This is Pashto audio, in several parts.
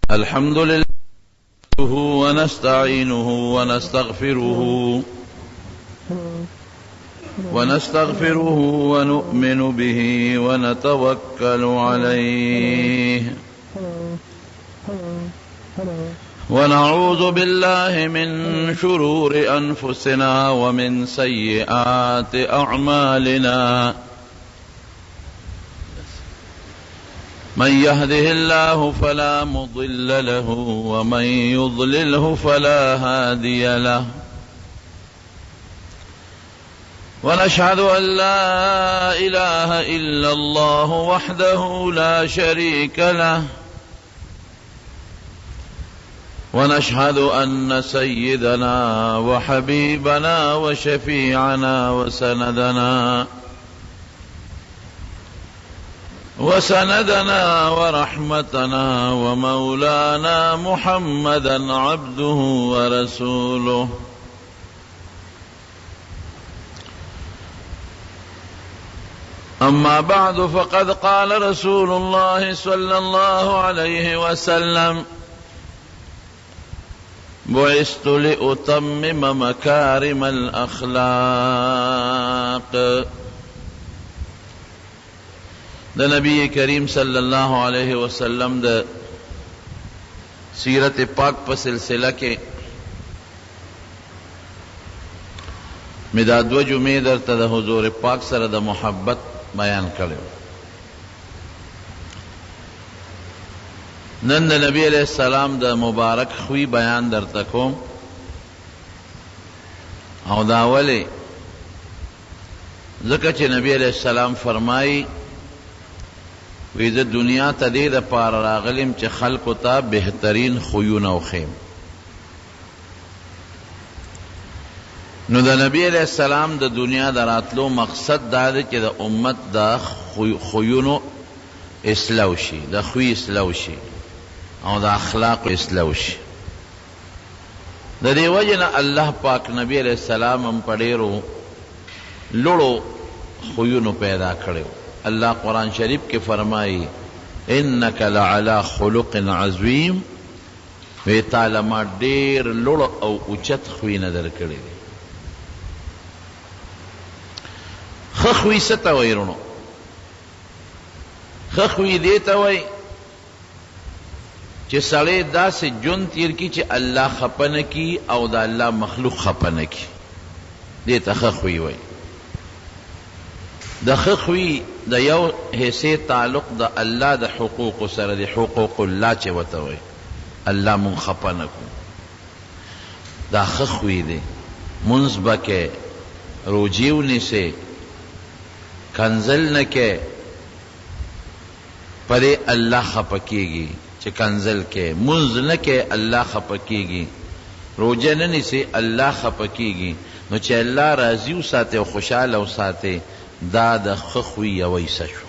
الحمد لله ونستعينه ونستغفره ونؤمن به ونتوكل عليه ونعوذ بالله من شرور أنفسنا ومن سيئات أعمالنا من يهده الله فلا مضل له ومن يضلله فلا هادي له ونشهد أن لا إله إلا الله وحده لا شريك له ونشهد أن سيدنا وحبيبنا وشفيعنا وسندنا ورحمتنا ومولانا محمدا عبده ورسوله أما بعد فقد قال رسول الله صلى الله عليه وسلم بعثت لأتمم مكارم الأخلاق دا نبی کریم صلی اللہ علیہ وسلم دا سیرت پاک پا سلسلہ کے مدا دو جمعے در تا دا حضور پاک سر دا محبت بیان کرے نن دا نبی علیہ السلام دا مبارک خوی بیان در تکوم او داولی ذکر چھ نبی علیہ السلام فرمائی وی دا دنیا تا دے دا پار راغلیم چھ خلقو تا بہترین خویون او خیم نو دا نبی علیہ السلام دا دنیا دا راتلو مقصد دا دے چھ دا امت دا خویونو اصلاح شی دا خوی اصلاح شی او دا اخلاق اصلاح شی دا دے وجنا اللہ پاک نبی علیہ السلام ہم پڑیرو لڑو خویونو پیدا کرو اللہ قرآن شریف کے فرمائی انک لعلا خلق عظیم وی تعالی ما دیر لڑ او اچت خوی ندر کردی خخوی ستا ویرونو خخوی دیتا وی چه سڑے دا سے جن تیر کی چه اللہ خپن کی او دا اللہ مخلوق خپن کی دیتا خخوی وی دا خخوی دا یو حصے تعلق دا اللہ دا حقوق سر دا حقوق اللہ چے وطوئی اللہ من خپا نکو دا خخوی دے منزبہ کے روجیونی سے کنزل نکے پدے اللہ خپا کی گی چے کنزل کے منز نکے اللہ خپا کی گی روجننی سے اللہ خپا کی گی نو چے اللہ راضیو ساتے و خوشحالو ساتے دا دا خخوی ویسا شو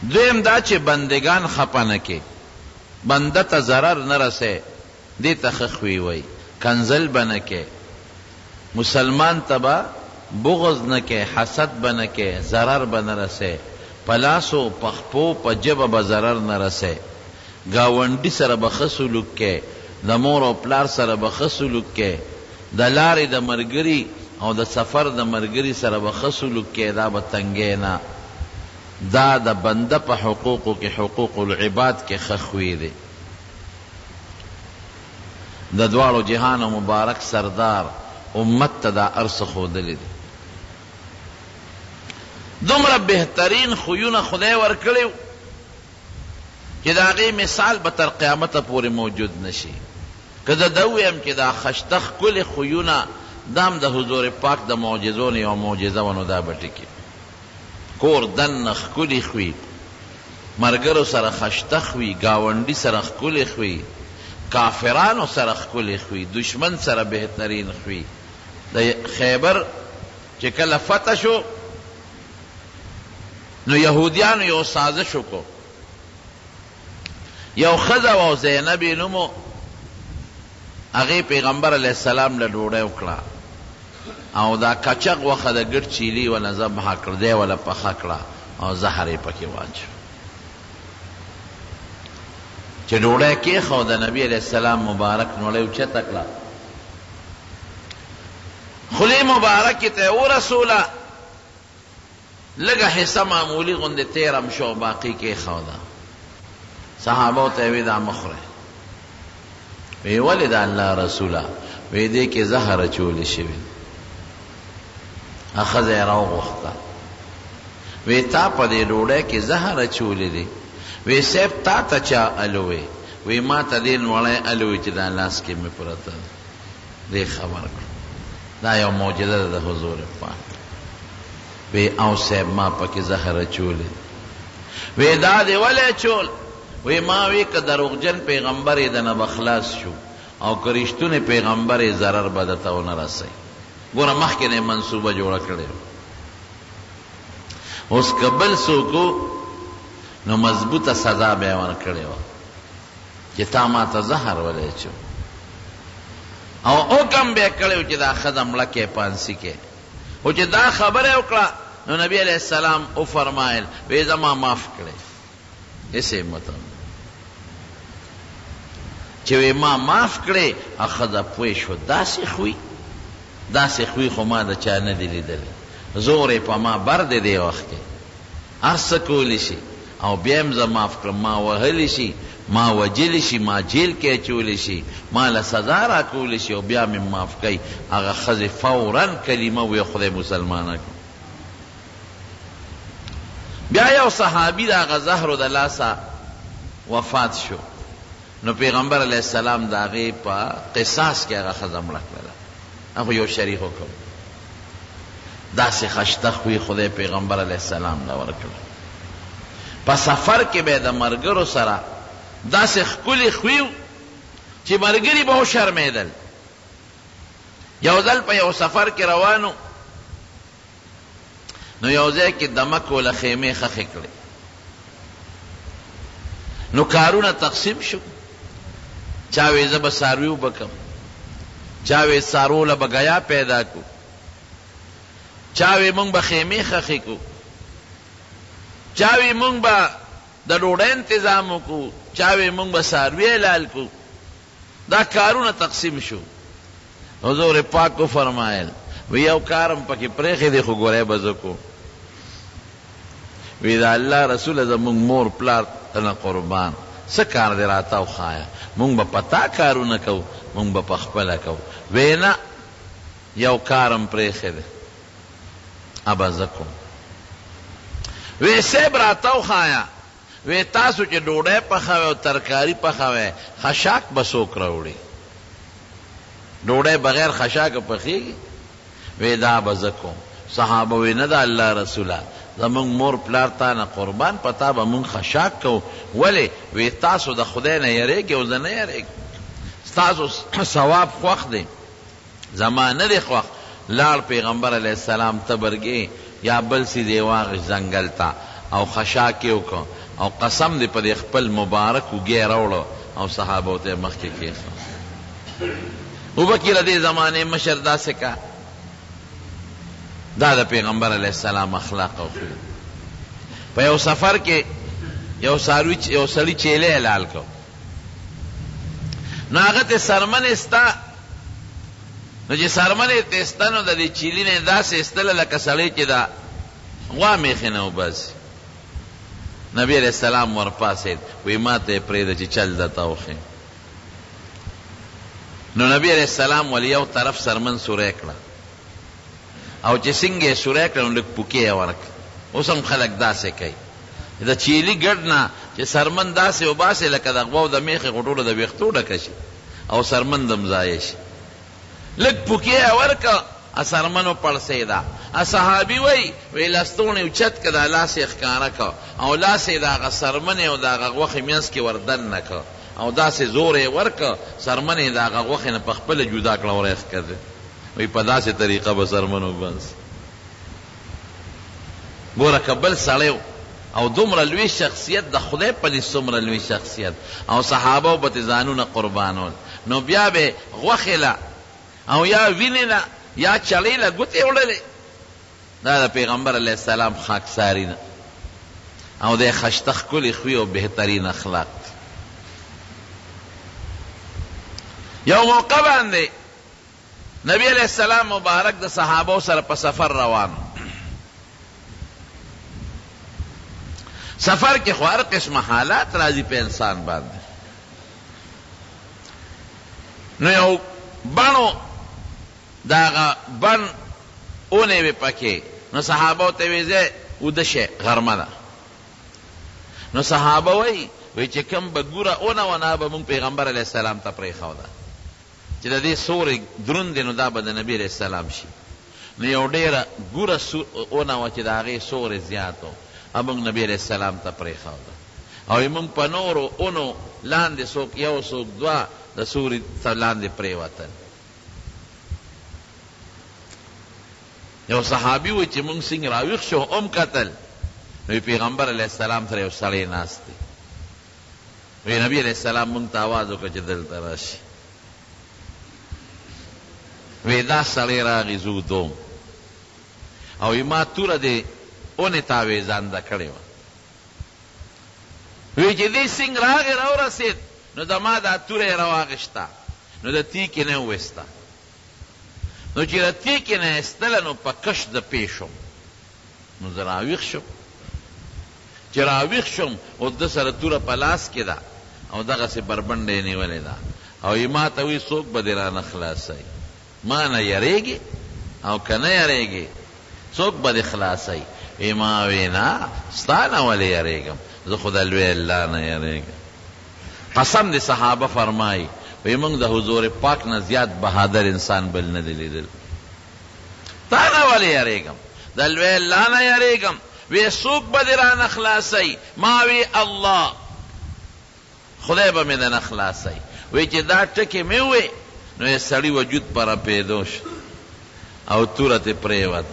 دویم دا چه بندگان خپا نکے بندتا ضرر نرسے دیتا خخوی وی کنزل بنکے مسلمان تبا بغض نکے حسد بنکے ضرر بنرسے پلاسو پخپو پا جب بضرر نرسے گاونڈی سر بخسلوک کے دا مور و پلار سر بخسلوک کے دا لار دا مرگری او دا سفر دا مرگری سر بخسلوک کے دا بتنگینا دا دا بندہ پا حقوقو کے حقوق العباد کے خخوی دے دا دوارو جہان مبارک سردار امت تا دا ارس خودلی دے دمرا بہترین خویون خدای ورکلیو کہ دا غی مثال بتر قیامت پوری موجود نشی کہ دا دویم کہ دا خشتخ کل خویونا دام دا حضور پاک دا معجزون یا معجزہ ونو دا بٹی کی کور دن نخ کلی خوی مرگرو سرخ خشتخ خوی گاونڈی سرخ کلی خوی کافرانو سرخ کلی خوی دشمن سر بہترین خوی دا خیبر چکل فتح شو نو یہودیانو یو سازشو کو یو خزا و زینبی نمو اغی پیغمبر علیہ السلام لڈوڑے اکڑا او دا کچق وخا دا گر چیلی و نزبحا کردے ولا پخا کڑا او زہری پکی واجو چې ډوډۍ کېښوده نبي علیہ السلام مبارک نوړی اوچته کړه خولې مبارکې ته ورسوله لږه حصه معمولي غوندې تیرم شو باقي کېښوده صحابو ته یې وی دا مه خورئ وی ولې د الله رسوله وی دې کې زهر اچولی شوي ښځه یې راوغوښته وی تا په دې ډوډۍ کې زهر اچولی دی وی صاحب تا ته چا الوی وی ما ته دې نوړی الوی چې دا لاس کې مې پرته دې خبر کړ دا یو معجزه ده د حضور پاک وی او صاحب ما پکې زهر اچولی وی دا دې ولې اچول وی ما وی که دروغجن پیغمبر یې دنه به خلاص شو او که رښتونی پیغمبر یې ضرر به درته ونه رسوي ګوره مخکې نه یې منصوبه جوړه کړې اوس که بل څوک نو مضبوطه سزا به یې ورکړې وه چې تا ما ته زهر ولې اچو او حکم به یې کړی و چې دا ښځه مړه کې پانسي کې خو چې دا خبره یې وکړه نو نبي علیہ السلام وفرمایل وی زما معاف کړی ایسے مطلب چې وی ما معاف کړی ښځه پوه شو داسې خوی خو ما د چا نه دی لیدلی زور یې په ما بر دی دې وخت کې هر څه کولی شي او بیا هم زه معاف کړم ما وهلی شي ما وجلی شي ما جیل کې اچولی شي ما له سزا را کولی شي او بیا مې معاف کوي هغه ښځې فورا کلمه وی خدای مسلمانه کړ بیا یو صحابي د هغه زهرو د لاسه وفات شو نو پیغمبر علیہ السلام د هغې په قصاص کې هغه ښځه مړه کړله هغه یو شریک وکړ داسې خشته خوی خدای پیغمبر علیہ السلام له ورکړه په سفر کې به د ملګرو سره داسې ښکلي خوی چې ملګري به وشرمېدل یو ځل په یو سفر کې روانو نو یو ځای کې دمک وله خیمې خښې کړې نو کارونه تقسیم شو چا وی زه به څاروي وبکم چا وی څارو له به ګیا پیدا کو چا وی مونږ به خیمې خښې کو چا وی مونږ به د ډوډۍ انتظام وکړو چا وی مونږ به څاروي حلال کو دا کارونه تقسیم شو حضور پاک کو فرمایل وی یو کارم پکې پرېښی دی خو ګوری به زه کوم وی دا الله رسوله زمونږ مور پلار نه قربان څه کار دی راته وښایه مونږ به په تا کارونه کوو مونږ به په خپله کوو وی نه یو کارم پرېښی دی ابه زه کوم وی صاحب راته وښایه وی تاسو چې ډوډۍ پخوئ او ترکاري پخوئ خشاک به څوک راوړي ډوډۍ بغیر خشاکه پخېږي وی دا به زه کوم صحابه وی نه دا الله رسوله زمونږ مور پلار تا نه قربان په تا به مونږ خشاک کوو ولې وی تاسو د خدای نه یریږئ او زه نه یریږم ستاسو ثواب خوښ دی زما نه دی خوښ لاړ پیغمبر علیہ السلام تبرګې یا بل سی دی واغش ځنګل ته او خشاک یې وکړ او قسم دی په دې خپل مبارک اوږې راوړه او صحابو ته یې مخکې کېښود ابوبکر دې زمانې مشر داسې کا دا د پیغمبر علیہ السلام اخلاق او خوی په یو سفر کې یو سړي چیلې حلال کو نو هغه ته سرمن ستا نو چې سرمن یې ته سته نو د دې چیلي نه داسې ایستله لکه سړی چې دا غوا میخې نه وباسي نبی علیہ السلام ورپاسېد وی ما ته یې پرېږده چې چل درته وښیم نو نبی علیہ السلام ولې یو طرف سرمن سوری کړه او چې څنګه یې سوری کړه نو لږ پوکې یې ورکړه اوس هم خلک داسې کوي د چیلي ګډ نه چې سرمن داسې وباسې لکه د غواو د میخې غوټولو د ویښتو ډکه شي او سرمن دم ضایع شي لږ پوکې یې ورکړه سرمن وپړسېده صحابي وی لستوڼې اوچت که دا لاس یې ښکاره که او لاس یې د هغه سرمنې او د هغه غوښې منځ کې وردننه که او داسې زور یې ورکه سرمن یې د هغه غوښې نه په خپله جدا کړه ور یې ښکته وی په داسې طریقه به سرمن وباسي ګوره که بل سړی او دومره لوی شخصیت د خدای په لیست څومره لوی شخصیت او صحابه به ترې ځانونه قربانول نو بیا به غوښې له او یا وینې له یا چړې له ګوتې وړلې دا د پیغمبر علیہ السلام خاکساري ده او د خشته ښکلي خوی او بهترین اخلاق یو موقع باندې نبی علیہ السلام مبارک د صحابو سره په سفر روان، سفر کې خو هر قسم حالات راځي په انسان باندې. نو یو بڼو داغه بڼ اونې وې پکې، نو صحابو ته ویې ځئ اوده شئ، غرمه ده. نو صحابه وایي چې کوم به ګوره اونه ونه به مونږ پیغمبر علیه السلام ته پرېښوده چې د دې سورې دروند دی، نو دا به د نبي علیه السلام شي. نو یو ډېره ګوره اونه وه چې د هغې سورې زیات و، مونږ نبی علیه السلام ته پرېښوده. او مونږ په نورو اونو لاندې څوک یو څوک دوه د سورې ته لاندې پرېوتل. یو صحابي وایي چې مونږ څنګه راویښ شو کتل، نو پیغمبر علیه السلام سره یو سړی ناست دی. وی نبی علیہ السلام مونږ ته آواز وکړه چې دلته راشي. وی دا سړی راغی زه ودوم، او ما توره دې اونې تاویزانده کړې وه. وی چې دې څنګه راغی راورسېد، نو د ما دا توره یې راواغېسته، نو د تیکې نه وویسته. نو چې د تیکې نه ایستله، نو په کش د پې شوم. نو زه راویښ شم، چې راویښ شم او ده سره توره په لاس کې ده او دغسې بربنډه یې نیولې ده، او ما ته وایي څوک به دې رانه خلاصوي، ما نه یریږي او که نه یریږي څوک به دې خلاصوي؟ ما وی نه ستا نه ولې یریږم، زه خو د لوی الله نه یریږم. قسم دې صحابه فرمایي وی موږ د حضور پاک نه زیات بهادر انسان بل نه دی لیدل. تا نه ولې یریږم، د لوی الله نه یریږم. وی څوک به دې رانه خلاصوي؟ ما وی الله، خدای به مې دنه خلاصوي. وی چې دا ټکې مې ووی، نو یې سړي وجود په رپېدو شو او توره ترې پرېوت.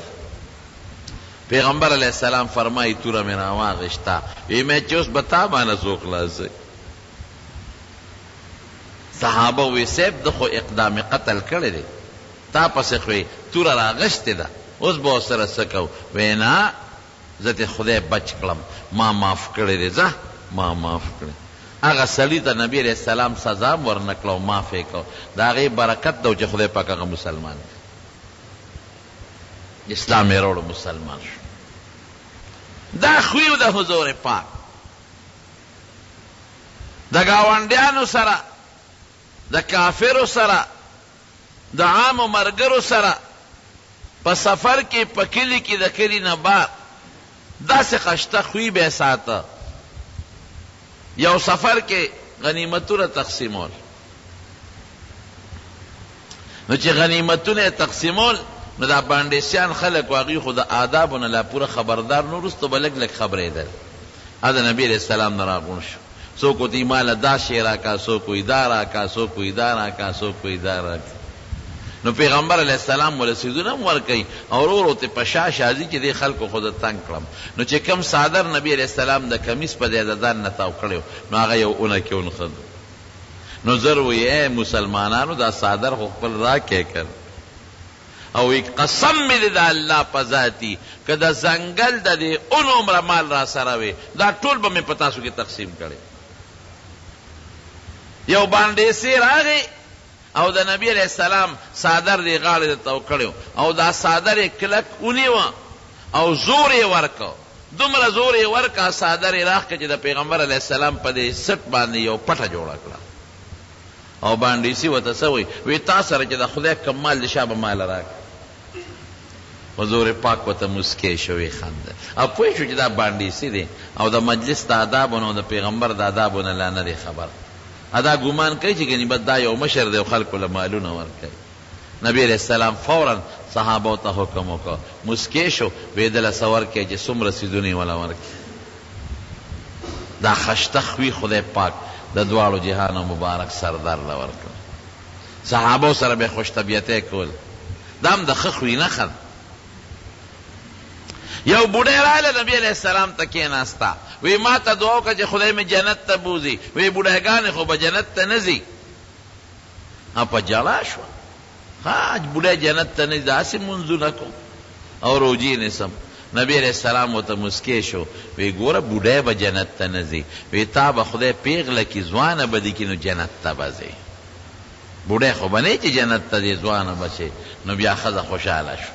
پیغمبر علیه السلام فرمایي توره مې راواغېسته. وی مې چې اوس به تا باندې څوک خلاصوي؟ صحابه وی صاحب ده خو اقدام قتل کړی دی، تا پسې خو یې توره راغشتې ده، اوس به ورسره څه کوو؟ وی نه زه ته خدای بچ کړم، ما معاف کړی دی، ځه ما معاف کړی. هغه سړي ته نبی علیہ السلام سزا هم ورنه کړه او معاف یې کړه. د هغې برکت ده چې خدای پاک هغه مسلمان دی، اسلام یې راوړو، مسلمان شو. دا خوی د حضور پاک د ګاونډیانو سره، د کافرو سره، د عامو مرګرو سره په سفر کې، په کلي کې د کلي نه بار داسې خشته خوی به ساته. یو سفر کې غنیمتونه تقسیمول، نو چې غنیمتونه تقسیمول، نو دا باندیسیان خلک واغی خو د آدابونه لا پوره خبردار نو رستو به لږ لږ خبرېدل. دا نبی علیہ السلام نه راغون شو، څوک ورته ماله دا شی راکا، څوک وایي دا راکا، څوک وایي دا راکا، څوک وایي دا راکا. نو پیغمبر علیہ السلام ول سیدونه هم ورکوي او ورو ورو ته په شا شازي چې دې خلکو خو د تنګ کړم. نو چې کم صادر نبی علیہ السلام د کمیس په ځای د ځان نه تاو کړی، نو هغه یو اونه کې ونښد. نو زر وایي ای مسلمانانو دا صادر خو خپل راکې کړ، او قسم مې د الله په ذاتي که د ځنګل د دې اون عمره مال را سره وي، دا ټول به مې په تاسو کې تقسیم کړی. یو باندیسي راغی او د نبی علیہ السلام صادر دی غاړې ته تاو کړی، او دا صادر یې کلک ونیوه او زور یې ورکو. دومره زور یې ورکه صادر یې راښکه چې د پیغمبر علیہ السلام په دې سټ باندې یو پټه جوړه کړه. او باندیسي ورته څه وایي؟ وی تا سره چې د خدای کم مال د شا به ماله راکړه. حضور پاک ورته مسکی شو، ویې خندل او پوه شو چې دا باندیسي دی او د مجلس د آدابونو او د پیغمبر د آدابونه لا نه دی خبر. ادا ګمان کوي چې ګنې بس دا یو مشر دی او خلکو له مالونه ورکوي. نبی علیہ السلام فوراً صحابو ته حکم وکړ، مسکی شو، ویې دله څه ورکوي چې څومره څیزونه یې وله ورکړي. دا خشته خوي خدای پاک د دواړو جهانو مبارک سردار له ورکړ. صحابو سره به خوش طبیعتۍ کول، دا هم د ښه خوي نښه ده. یو بوډۍ راغله نبی علیہ السلام ته کېناسته، وی ما ته دعا وکړه چې خدای مې جنت ته بوځي. وی بوډاګانې خو به جنت ته نه ځي. په جړا شوه، ها بوډۍ جنت ته نه ځي، داسې منځونه کوم او روجې نیسم. نبی علیہ السلام ورته مسکی شو، وی ګوره بوډۍ به جنت ته نه ځي، وی تا به خدای پیغله کي، ځوانه به دي کي، نو جنت ته به ځي. بوډۍ خو به نه چې جنت ته دې ځوانه بچې نو بیا ښځه خوشحاله شو.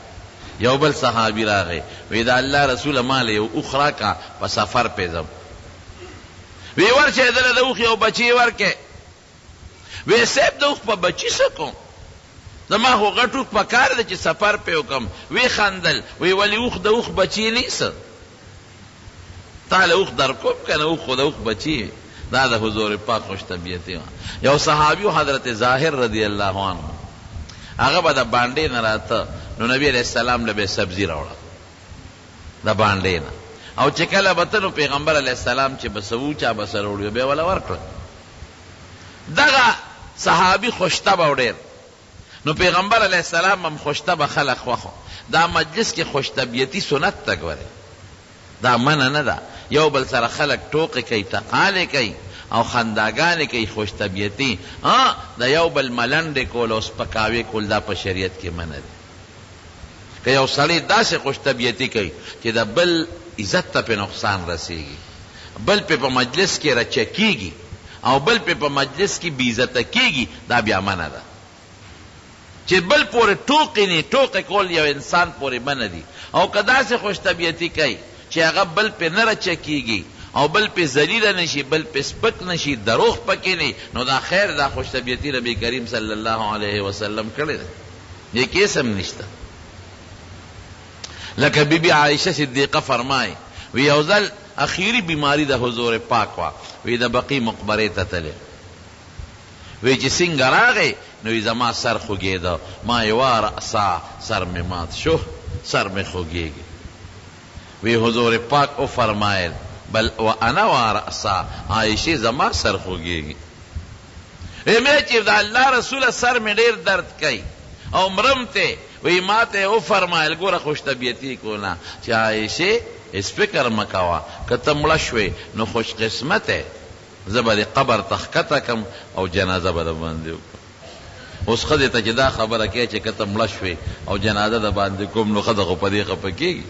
یو بل صحابي راغی وی دا الله رسوله ماله یو اوښ راکړه په سفر پې ځم. وی ورشئ دله د اوښ یو بچي ورکې. وی صاحب د اوښ په بچي څه کوم؟ زما خو غټ اوښ په کار ده چې سفر پې وکړم. وی خندل وی ولې اوښ د اوښ بچي نیسه؟ تا له اوښ در کوم که نه اوښ خو د اوښ بچي. دا د حضور پاک خوش طبیعتي وه. یو صحابي حضرت ظاهر رضی الله عنه هغه به د بانډې نه راته نو نبی علیہ السلام له به سبزي راوړه د بانډې نه. او چې کله به ته نو پیغمبر علیہ السلام چې به څه وچا به سره وړي بیا وله ورکړه. دغه صحابي خوشطبه و ډېر. نو پیغمبر علیہ السلام هم خوشطبه خلق خوښو. دا مجلس کې خوش طبیعتي سنت ته ګورئ، دا منع نه ده. یو بل سره خلق ټوقې کوي، ټقالې کوي او خنداګانې کوي، خوش طبیعتي. د یو بل ملنډې کول او سپکاوی کول دا په شریعت کې منع دي. که یو سړی داسې خوش طبیعتي کوي چې د بل عزت ته پې نقصان رسیږي، بل پې په مجلس کې رچکیږي او بل پې په مجلس کې بېعزته کیږي، دا بیا منع ده. چې بل پورې ټوقې نه ټوقې کول یو انسان پورې منع دي. او که داسې خوش طبیعتي کوي چې هغه بل پې نه رچکیږي او بل پې ذلیله نشي، بل پې سپک نشي، دروغ پکې نه، نو دا خیر دا خوش طبیعتي نبی کریم صلی الله علیه وسلم کړی ده. دې کې هم نشته. لکه بی بی عائشہ صدیقہ فرمائے وی یو ځل اخیری بیماری د حضور پاک وا، وی د بقی مقبرې ته تللی. وی چې څنګه راغی نو وی زما سر خوږېده، ما یوا رأسا سر مې مات شو، سر مې خوږېږي. وی حضور پاک او فرمایل بل وانا ورأسا، عائشې زما سر خوږېږي. مې چې د الله رسوله سر مې ډېر درد کوي او مرم ته وی ما ته او فرمایل ګوره خوش طبیعتي کوله چې عایشې اس فکر مه کوه که ته مړه شوې نو خوش قسمته زه به د قبر ته ښکته کم او جنازه به د باندې وکړم. اوس ښځې ته چې دا خبره کوي چې که ته مړه شوې او جنازه د باندې کوم نو ښځه خو په دې خفه کېږي.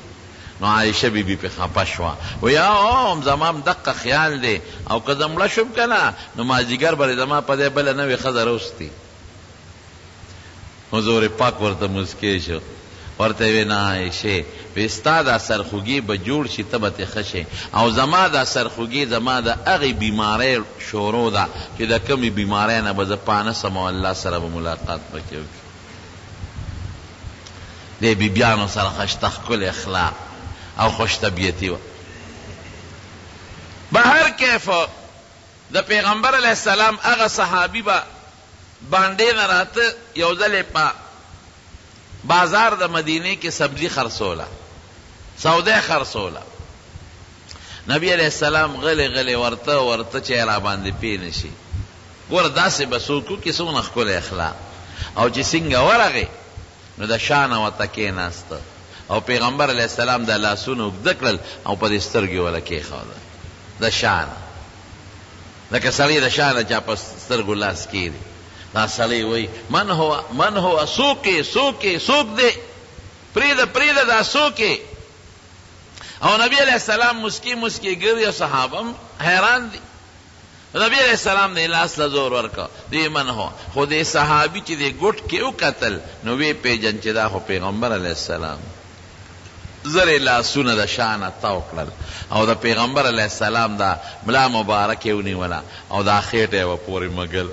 نو عایشه بیبي پې خفه شوه وی هم زما هم دقه خیال دی او که زه مړه شوم که نه نو مازدیګر به زما په دې بله نوې ښځه روستي. حضور پاک ورته مسکی شو، ورته وی نه عایشې وی ستا دا سرخوږي به جوړ شي، ته به ترې ښه شې، او زما دا سرخوږي زما د هغې بیمارۍ شروع ده چې د کمې بیمارۍ نه به زه پانه سم او الله سره به ملاقات پکې وکړي. دې بیبیانو سره ښایسته ښکلې اخلاق او خوش طبیعتي وه. به هر کیف د پیغمبر علیه السلام هغه صحابي به بانډې نه راته یو ځلې په بازار د مدینې کې سبزي خرڅوله، سوده خرڅوله. نبی علیہ السلام غلی غلی ورته چې را باندې پې نه شي. ګوره داسې به څوک وکړي څومره ښکلی اخلاق. او چې څنګه ورغې نو د شانه ورته کېناسته او پیغمبر علیہ السلام د لاسونه اوږده کړل او په دې سترګې وله کېښوده د شانه، لکه سړی د شانه چا په سترګو لاس کېږدي. دا سړی وی من هو سوک دے پریده دا سوکے. او نبی علیہ السلام مسکی گری او صحابم حیران دی. نبی علیہ السلام نے لاس لزور ورکا دی من ہو خود صحابی چی دی گوٹ کے او قتل نو وی پیجن چی دا خو پیغمبر علیہ السلام زر لاسونه د شانه تاو کړل او د پیغمبر علیہ السلام دا ملا مبارک اونی ولا او دا خیټه و پوری مګل.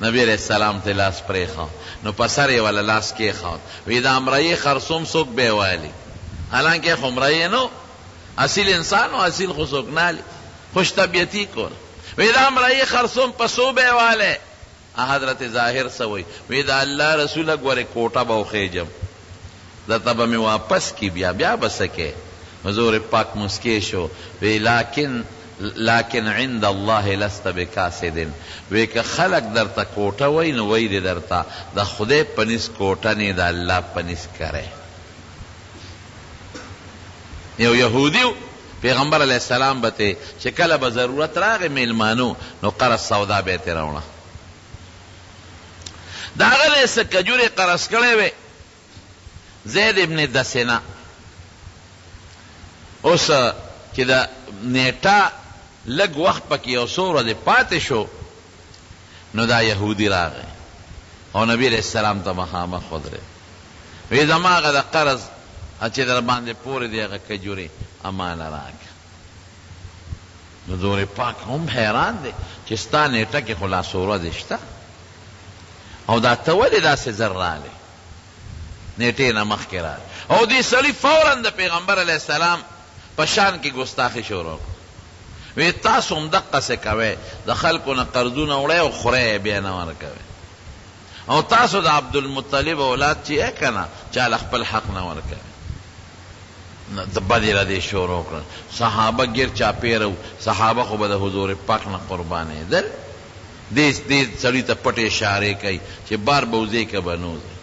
نبی علیہ السلام ته لاس پریخا نو پسر یې ولا لاس کېښود وی دا امرأی خرسوم څوک به والی، حالانکه خو امرأی نو اصیل انسان او اصیل خو څوک نالی، خوش طبیعتی کول. وی دا امرأی خرسوم پسو به والی. حضرت ظاهر سوی وی دا الله رسول ګوره کوټه به وخېجم درته به مې واپس کی بیا بسکې. حضور پاک مسکی شو وی لیکن عند الله لست بکاسد. وی که خلق در تا کوٹا وی نو وی دی در تا دا خدای پنیس کوٹا نی دا اللہ پنیس کرے. یو یهودیو پیغمبر علیہ السلام بتے چکل با ضرورت راغ میلمانو نو قرص سودا بیتے رونا دا غلی سا کجوری قرص کرے وی زید ابن دسنا اس چې دا نیټه لږ وخت پکې یو څو ورځې پاتې شو نو دا یهودی راغی او نبی علیہ السلام ته مخامخ ودرېد. وی زما هغه د قرض چې در باندې پورې دی هغه کجورې امانه راکړه. نو حضور پاک هم حیران دی چې ستا نیټه کې خو لا څو ورځې شته او دا ته ولې داسې زر راغلی نیټې نه مخکې راغلی. او دې سړي فوراً د پیغمبر علیه السلام په شان کې ګستاخي شروع کړه. وی تاسو هم دقسې کوئ د خلکو نه قرضونه وړئ او خورئ بیا نه ورکوئ او تاسو د عبدالمطلب اولاد چې یې که نه چاله خپل حق نه ورکوئ. د بدې ردې شروع کړل. صحابه ګیر چاپېره وو. صحابه خو به د حضور پاک نه قربانېدل. دې سړي ته پټې اشارې کوي چې بار به وځې که به نه وځې.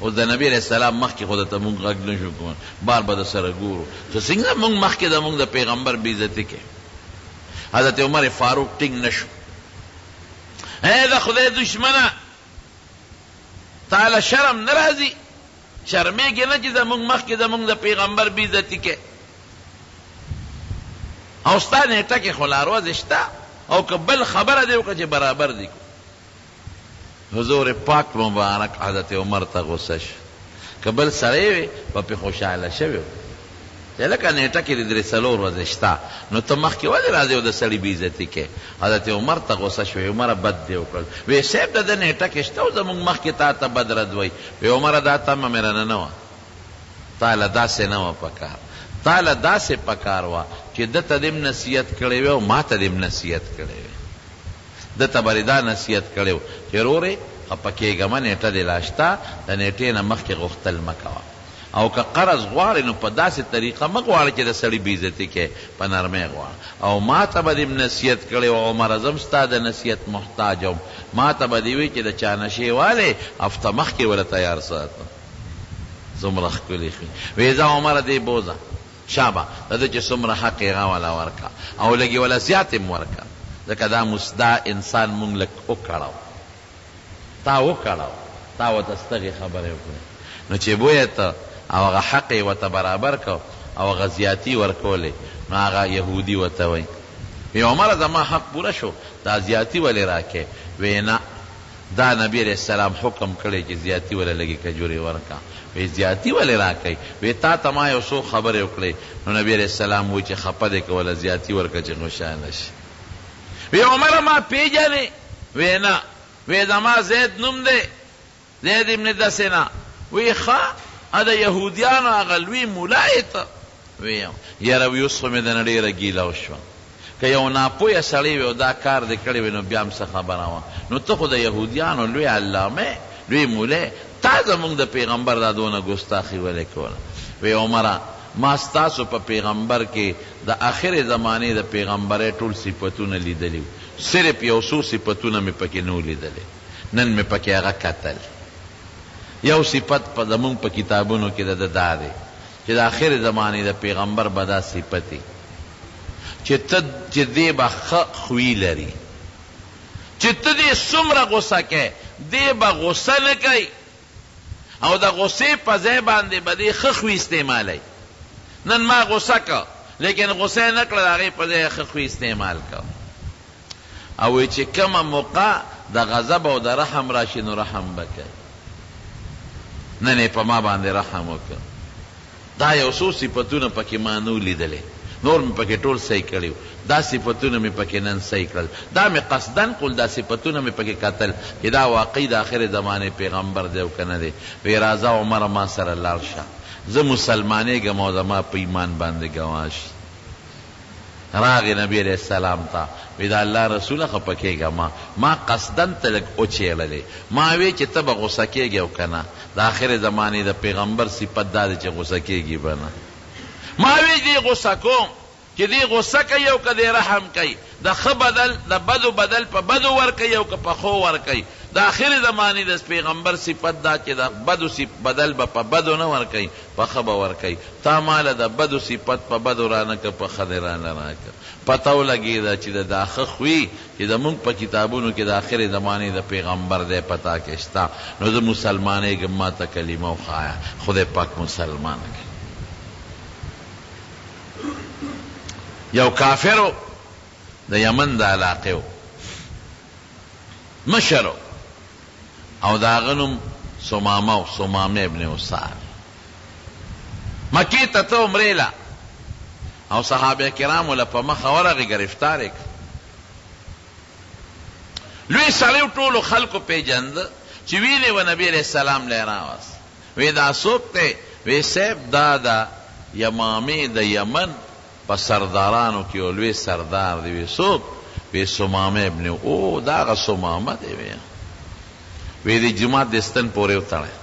اوس د نبي علیه السلام مخکې خو درته مونږ غږ نه شو کولی، بار به د سره ګورو چې څنګه مونږ مخکې د مونږ د پیغمبر بېعزتي کوي. حضرت عمر فاروق ټینګ نه شو. ای د خدای دشمنه تعالی شرم نه راځي، شرمېږي نه چې زمونږ مخکې زمونږ د پیغمبر بېعزتي کوي او ستا نیټه کې خو لا ورځې شته او که بل خبره دی وکړه چې برابر دی. حضور پاک مبارک حضرت عمر ته غصه شو. که بل سړی وي به پې خوشحاله شوی و چې لکه نیټه کې د درې څلور ورځې شته نو ته مخکې ولې راځې او د سړي بېعزتي کوې. حضرت عمر ته غصه شوی. عمره بد دې وکړل. وی صاحب د ده نیټه کې شته او زمونږ مخکې تا ته بد رد وی. وی عمره دا تمه مې رانه نه وه، تا له داسې نه وه پکار، تا له داسې پکار وه چې ده ته دې نصیحت کړی وی او ما ته دې نصیحت کړی وی. ده ته به دا نصیحت کړی و چې رورې خفه کېږه مه، نیټه دې لا شته، د نیټې نه مخکې غوښتل مه کوه او که قرض غواړې نو په داسې طریقه مه غواړې چې د سړي بېعزتي کوې، په نرمۍ غواړه. او ما ته به دې نصیحت کړی و عمره زم ستا د نصیحت محتاج وم. ما ته به دې وی چې د چا نشې والی هفته مخکې وله تیار ساتم. څومره ښکلي وی ځه عمره دې بوځه شابه د ده چې څومره حق یې هغه وله ورکه او لږې وله زیات هم ورکه ځکه دا انسان مونږ لږ وکړو، تا وکړو، تا ورته ستغې خبرې وکړې نو چې بویې ته او هغه حق یې ورته برابر کو او هغه زیاتي ورکولې نو هغه یهودي ورته وایي. وی عمره زما حق پوره شو، دا زیاتي ولې راکې؟ وی نه، دا نبی علیہ السلام حکم کړی چې زیاتي وله لږې کجورې ورکه. وی زیاتي ولې راکوي؟ وی تا ته ما یو څو خبرې وکړې نو نبی علیہ السلام وایي چې خفه دی که وله زیاتي ورکه چې خوشحاله شي. وی عمره ما پیژنې؟ وی نه. وی زما زید نوم دی، زید ابن دسنه. وی ښه د یهودیانو هغه لوی مولا یې ته؟ وی یاره وی اوس خو مې دنه ډېره ګیله وشوه. که یو ناپویه سړی وي او دا کار دې کړی وي نو بیا هم څه خبره وه. نو ته خو د یهودیانو لوی علامه لوی مولی، تا زمونږ د پیغمبر دا دونه ګستاخي ولې کوله؟ وی عمره ما ستاسو په پیغمبر کې د آخر زمانې د پیغمبرۍ ټول صفتونه لیدلي وو، صرف یو څو صفتونه مې پکې نه لیدلې، نن مې پکې هغه کتل. یو صفت په زمونږ په کتابونو کې د ده دا دی چې د آخر زمانې د پیغمبر به دا صفتي چې دی به ښه خوی لري، چې ته دې څومره غصه کوې دی به غصه نه کوي او د غصې په ځای باندې به دی ښه خوی استعمالی. نن ما غصه که لیکن غصه یې نه کړه د هغې په ځای ښه خوی استعمال که. او وی چې کومه موقع د غضب او د رحم راشي نو رحم به کوي. نن یې په ما باندې رحم وکړه. دا یو څو صفتونه پکې ما نه لیدلې، نور مې پکې ټول صحیح کړي وو. دا صفتونه مې پکې نن صحیح کړل، دا مې قصدن کول، دا صفتونه مې پکې کتل چې دا واقعي د آخر زمانې پیغمبر دی او که نه دی. وی راځه عمره ما سره لاړ شه، زه مسلمانېږم او زما په ایمان باندې ګواه شي. راغی نبی علیہ السلام ته وی دا الله رسوله خفه کېږه ما قصدن ته لږ وچېړلې. ما وی چې ته به غصه کېږې او که نه؟ د آخر زمانې د پیغمبر صفت دا دی چې غصه کېږي به نه. ما وی دی غصه کوم چې دی غصه کوي او که دی رحم کوي، د ښه بدل د بدو بدل په بدو ورکوي او که په ښو ورکوي. د آخر زمانې د پیغمبر صفت دا چې د بدو بدل به په بدو نه ورکوي، په ښه به ورکوي. تا ماله د بدو صفت په بدو رانه که په ښه دې رانه راکړه. پته ولګېده چې د دا ښه خوی چې زمونږ په کتابونو کې د آخر زمانې د پیغمبر دی پتا کې شته. نو زه مسلمانېږم، ما ته کلمه وښایه، خدای پاک مسلمان کړي. یو کافر د یمن د علاقې و، مشرو او دا غنم سمامه ابن اسال مکی ته ته عمرې او صحابه کرامو له په مخه ورغې گرفتار کړ. لوی سړی ټولو خلکو پیژنده چې ویلې و نبی علیہ السلام له راوست وی دا څوک دی؟ وی صاحب دا د یمامې د یمن په سردارانو کې یو لوی سردار دی. وی څوک؟ وی سمامه ابن او دا هغه سمامه دی. وی د جومات د ستن پورې وتړی.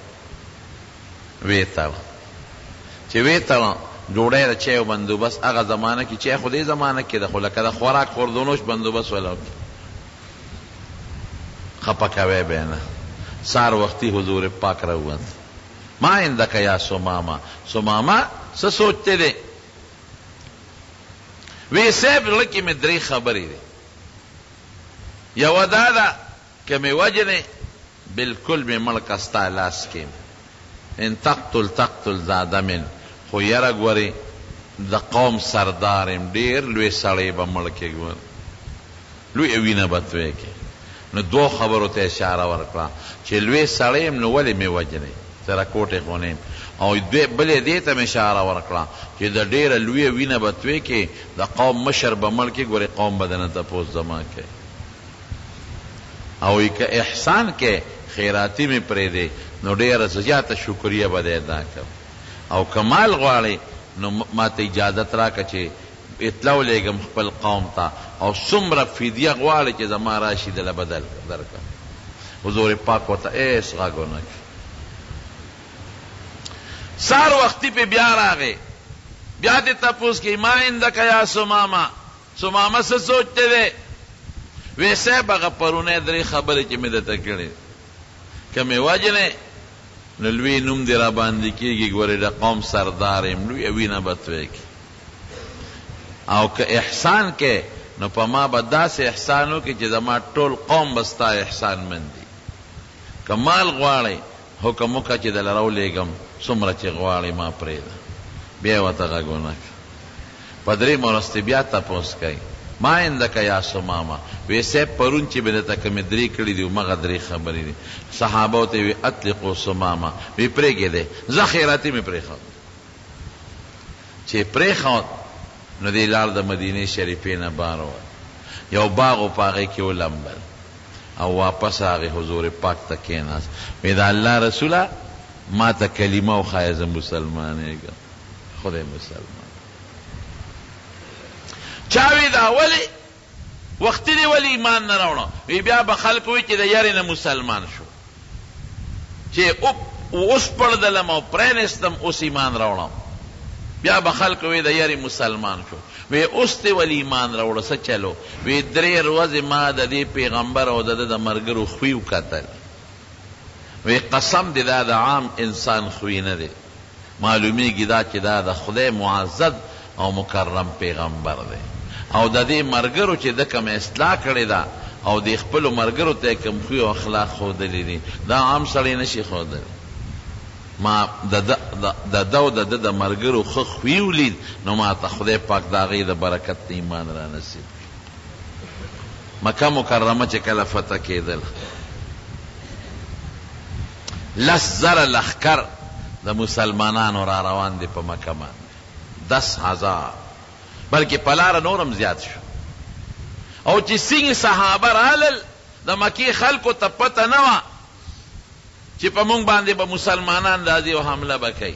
وی تړه چې وی تړه ډوډۍ د چای بندوبست هغه زمانه کې چای خو دې زمانه کې ده خو لکه د خوراک خوردونوش بندوبست ولا خپه کوی به نه. سار وختي حضور پاک راووت ما عندک یا سمامه سمامه څه سوچتے دی؟ وی صاحب زړه کې مې درې خبرې دي. یوه دا ده که مې وجنې بالکل مې مړ که ستا لاس کې ان تقتل ذا دمن خو یره ګورې د قوم سردار یم ډېر لوی سړی به مړ کې ګور لوی وینه به توی کې. نو دو خبرو ته اشاره ورکړه چې لوی سړی یم نو ولې مې وجنې سره کوټې خونیم او بلې دې ته مې اشاره ورکړه چې د ډېره لویه وینه به توی کې د قوم مشر به مړ کې ګورې قوم به دنه تپوس زما کې او که احسان کې خیراتی مې پرېږدې نو ډېره زیاته شکریه به دې ادا کړم او کمال غواړې نو ما ته اجازت راکړه چې اطلاع ولېږم خپل قوم ته او څومره فدیه غواړې چې زما راشي دله بدل درکړم. حضور پاک ورته هېڅ غږ ونه کړ. سار وختي پې بیا راغې بیا دې تپوس کوي ما عندک یا سمامه سمامه څه سوچتے دی؟ وی صاحب هغه پرونی درې خبرې چې مې درته کړې که مې وجنې نو لوی نوم دې را باندې کېږي ګورې د قوم سردار یم لوی وینه به توی کړي او که احسان کې نو په ما به داسې احسان وکړي چې زما ټول قوم به ستا احسان مند دي. که مال غواړئ حکم وکړه چې دله راولېږم څومره چې غواړئ ما پرېږده. بیا یې ورته غږ ونه کړ. په درېیمه ورځ بیا تپوس کوي ما عندک یا سمامه وی صاحب پرون چې به درته کومې درې کړي دي همغه درې خبرې دي. صحابه ورته وی اطلقوا سمامه وی پرېږدې زه خیراتي مې پرېښود. چې پرېښود نو دې لاړ د مدینې شریفې نه بار ووت یو باغ و په هغې کې ولمبل او واپس هغې حضور پاک ته کېناست. وی د الله رسوله ما ته کلمه وښایه زه مسلمانېږم. خدای مسلمان چاوی دا ولی وقتی دی ولی ایمان نه راوړه وی بیا به خلک وی چې د یارې نه مسلمان شو چې اوس پړدلم او پرېنستم اوس ایمان راوړم. بیا به خلک وی د یارې مسلمان شو وی اوس دی ولی ایمان راوړه څه چلو؟ وی درې ورځې ما د دې پیغمبر او د ده د ملګرو خوی وکتل. وی قسم دی دا د عام انسان خوی نه دی معلومیږي دا چې دا د خدای معزز او مکرم پیغمبر دی او د دې مرګرو چې د کوم اصلاح کړې ده او د خپلو مرګرو ته کوم خوی او اخلاق ښودلي دي دا عام سړی نشي ښودلی. ما د ده او د ده د مرګرو ښه خوی ولید نو ما ته خدای پاک د هغې د برکت د ایمان را نصیب کړي. مکه مکرمه چې کله فتح کېدل 10,000 لښکر د مسلمانانو را روان دي په مکه باندې 10,000 بلکې په لاره نورم زیات شو او چې څنګه صحابه رالل د مکې خلکو ته پته نه وه چې په مونږ باندې به مسلمانان راځي او حمله به کوي.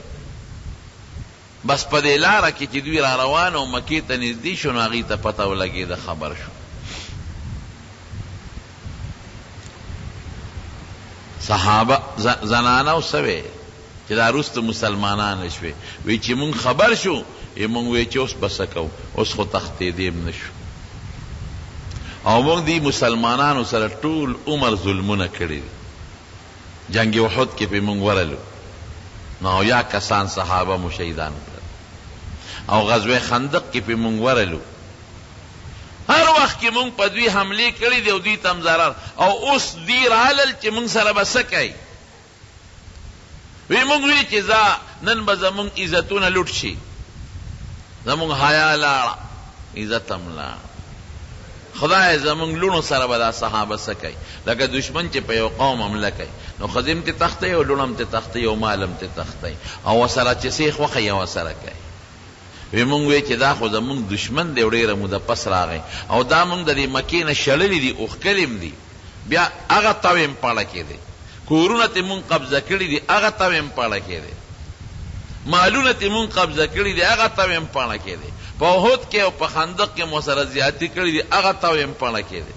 بس په دې لاره کې چې دوی را روان او مکې ته نږدې شو نو هغې ته پته ولګېده خبر شو. صحابه زنانه سوې چې دا وروسته مسلمانان شوې وی چې مونږ خبر شو مونږ وی چې اوس به څه کوو اوس خو تښتېدیم نه شو او مونږ دې مسلمانانو سره ټول عمر ظلمونه کړي دي. جنگ احد کې پې مونږ ورلو نو یا کسان صحابه مو شهیدان کړل او غزوه خندق کې پې مونږ ورلو هر وخت کې مونږ په دوی حملې کړي دي او دوی ته هم ضرر او اوس دوی رالل چې مونږ سره به څه کوي وی مونږ وی چې نن به زمونږ عزتونه لوټ شي زمونږ حیا لاړه عزت هم لاړه خدای زمونږ لوڼو سره به دا صحابه څه کوي؟ لکه دشمن چې په یو قوم حمله کوي نو ښځې هم ترې تښتوي او لوڼ هم ترې تښتوي او مال هم ترې تښتوي او ورسره چې څه یې خوښه یې ورسره کوي. وی مونږ وی چې دا خو زمونږ دشمن دی او ډېره موده پس راغی او دا مونږ د دې مکې نه شړلي دي اوښکلي هم دي، بیا هغه تاو یې پاړه کېدی، کورونه ترې مونږ قبضه کړي دي هغه تاو یې پاړه کېدی، مالونه ترې مونږ قبضه کړي دي هغه تاو یې پاړه کېدی، په احد کې او په خندق کې مو سره زیاتي کړي دي هغه تاو یې پاړه کېدی.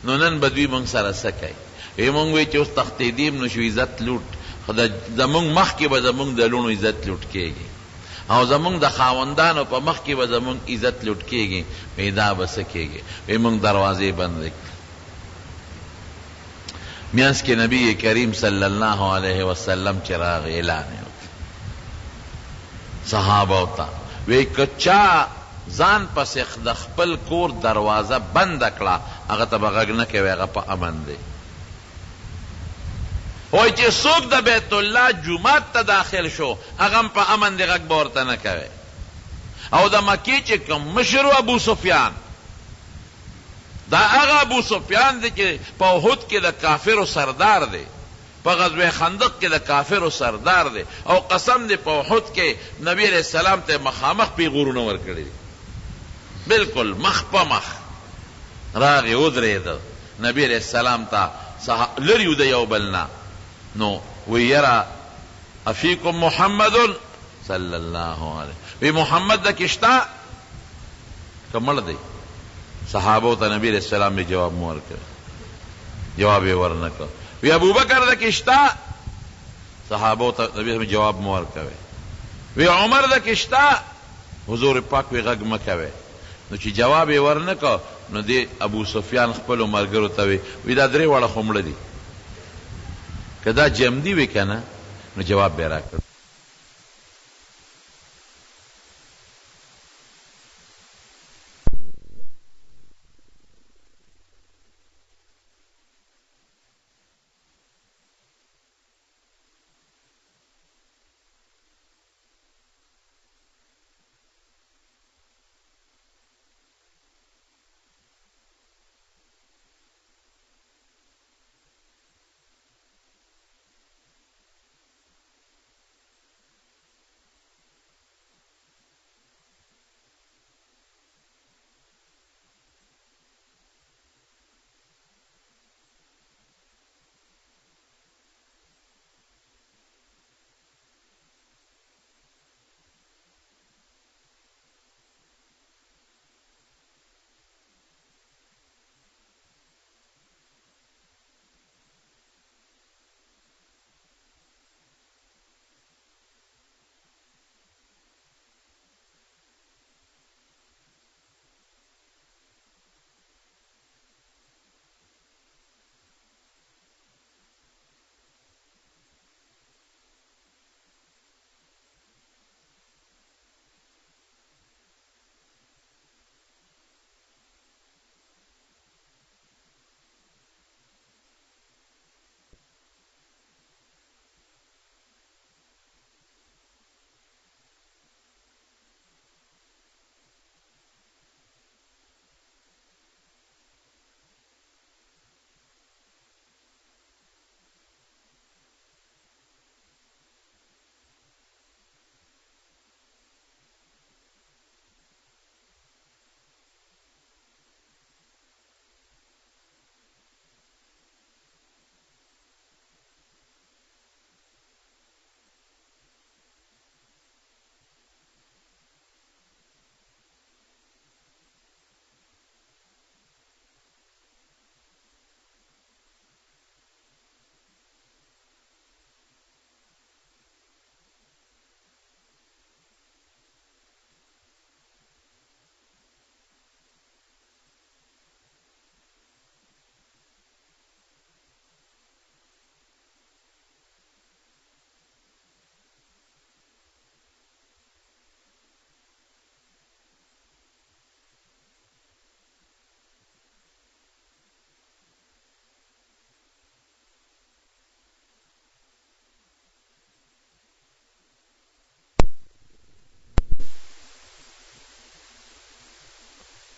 نو نن به دوی مونږ سره څه کوي؟ وی مونږ وی چې اوس تښتېدیم نو شو عزت لوټ، خو زمونږ مخکې به زمونږ د لوڼو عزت لوټ کېږي او زمونږ د خاوندانو په مخ کې به زمونږ عزت لوټ کېږي. وی دا به څه کېږي؟ وی مونږ دروازې بندې کړې. میانس کې نبی کریم صلی الله علیه وسلم چې راغی اعلان یې وکړ صحابو ته، وی که چا ځان پسې د خپل کور دروازه بنده کړه هغه ته به غږ نه کوي، هغه په امن دی. وای چې څوک د بیت الله جومات ته داخل شو هغه هم په امن دی، غږ به ورته نه کوي. او د مکې چې کوم مشر ابو سفیان، دا هغه ابو سفیان دی چې په احد کې د کافرو سردار دی، په غزوه خندق کې د کافرو سردار دی او قسم دی په احد کې نبی علیہ السلام ته مخامخ پیغورونه ورکړي دي، بالکل مخ په مخ راغی ودرېده نبی علیہ السلام ته لرې و د یو بل نه. نو وی یرا افیکم محمد صلی الله علیه، وی محمد د کشتا کمړ دی؟ صحابو ته نبی علیہ السلام به جواب مو ورکړ، جواب یې ورنکړ. وی ابوبکر د کشتا؟ صحابو ته نبی جواب مو ورکړ. وی عمر د کشتا؟ حضور پاک وی غږ مه کوئ. نو چې جواب یې ورنکړ نو دی ابو سفیان خپلو ملګرو ته وی دا درې واړه خو مړه دي، که دا جمدي وي که نه نو جواب به یې راکړ.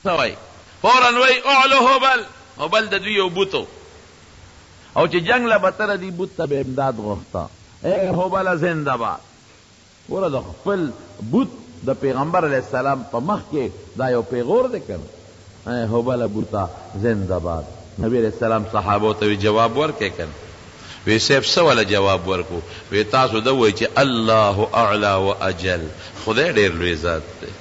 سوای فورا وی اعلو هبل، هبل د دوی یو بوتو، او چې جنگ له بتره دی بوت ته به امداد غوښته، اے هبل زنده باد. ګوره د خپل بوت د پیغمبر علیه السلام په مخ کې دا یو پیغور دی کنه، اے هبل بوتا زنده باد. نبی علیہ السلام صحابو ته جواب ورکړي کنه، وی صاحب څه ولا جواب ورکو؟ وی تاسو دا وایي چې الله اعلی و اجل، خدای ډېر لوی ذات دی.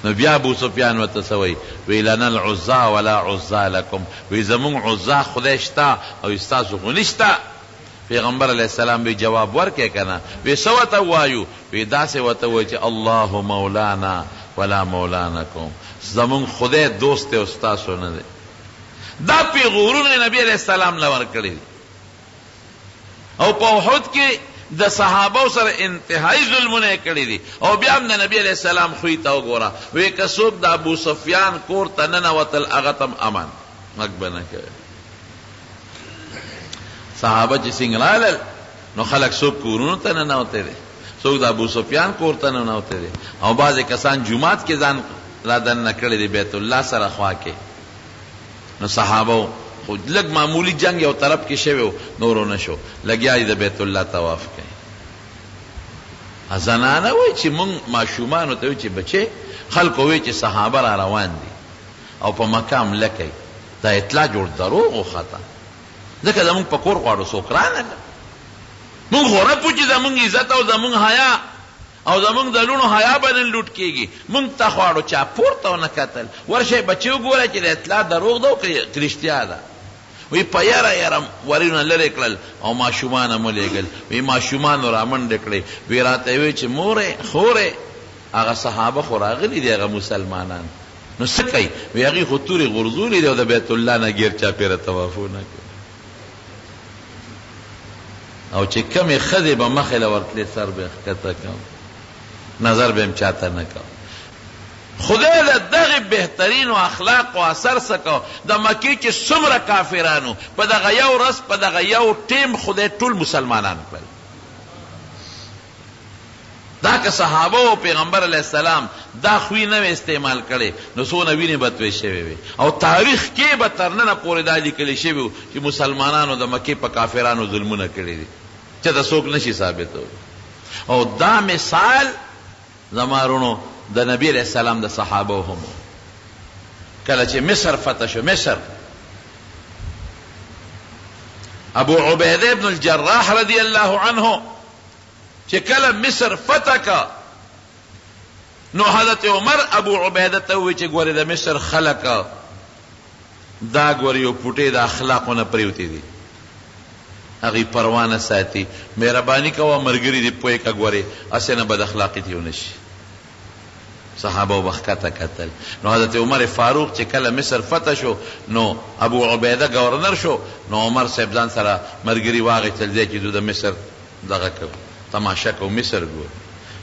نو بیا ابو سفیان ورته څه وایي؟ وی لنا العزا ولا عزا لکم، وی زمونږ عزا خدای شته او ستاسو خو نشته. پیغمبر علیہ السلام به جواب ورکړي کنه، وی څه ورته وایو؟ وی داسې ورته وایي چې الله مولانا ولا مولانکم، زمونږ خدای دوست دی او ستاسو نه دی. دا پیغورونه نبی علیہ السلام له ورکړي دي. او په احد کې د صحابه سره انتهایی ظلمونه کړي دي، او بیا هم د نبی علیہ السلام خوی ته وګوره، وی که څوک د ابو سفیان کور ته ننوتل هغه تم امن مګ به نه کوي. صحابه چې څنګه رالل نو خلک څوک کورونو ته ننوتې دي، څوک د ابو سفیان کور ته ننوتې دي، او بعضې کسان جومات کې ځان را دننه کړي دي بیت الله سره خوا کې. نو صحابه خو لږ معمولی جنگ یو طرف کې شوی نورو نشو، لګیا دي د بیت الله طواف کوي. زنانه وایي چې مونږ ماشومانو ته وایي چې بچې، خلکو وایي چې صحابه را روان دي او په مکه حمله کوي. دا اطلاع جوړ دروغ وخته، ځکه زمونږ په کور غواړو څوک رانه مونږ خو رپو چې زمونږ عزت او زمونږ حیا او زمونږ د لونو حیا به نن لوټ کېږي، مونږ ته خواړو چا پورته ونه کتل. ورشئ بچې وګوره چې د اطلاع دروغ ده او که رښتیا ده. وی په یاره یاره ورونه لرې کړل او ماشومان هم ولېږل. وی ماشومانو را منډې کړې، وی راته وی چې مورې خورې هغه صحابه خو راغلي دي هغه مسلمانان، نو څه کوي؟ وی هغې خو تورې غورځولي دي او د بیت الله نه ګیر چاپېره طوافونه کوي. او چې کمې ښځې به مخې له ورتلې سر به یې ښکته کوم، نظر به هم چاته نه کوم. خدای له دغه بهترینو اخلاق او اثر څخه د مکې چې څومره کافرانو په دغه یو ورځ په دغه یو ټیم خدای ټول مسلمانان کړل. دا که صحابه او پیغمبر علیه السلام دا خوی نه استعمال کړي نو څونه وینې به توی شوې وي، او تاریخ کې به تر ننه پورې دا لیکلی شوي وو چې مسلمانانو د مکې په کافرانو ظلمونه کړي دي چې دا څوک نشي ثابتولی. او دا مثال زما رونو د نبی علیہ السلام د صحابه هم کله چې مصر فتح شو، مصر ابو عبیده ابن الجراح رضی الله عنه چې کله مصر فتح کا نو حضرت عمر ابو عبیده ته وی چې ګورې د مصر خلک دا ګورې یو پوټې د اخلاقونه پریوتې دي، هغې پروانه ساتي، مهرباني کوه ملګري دې پوه که ګورې هسې نه بد اخلاقي دې ونشي. صحابه وبخکته کتل. نو حضرت عمر فاروق چې کله مصر فتح شو نو ابو عبیده گورنر شو، نو عمر صاحب ځان سره ملګري واغېستل دی چې دو د مصر دغه کوو تماشه کوو، مصر ګورو،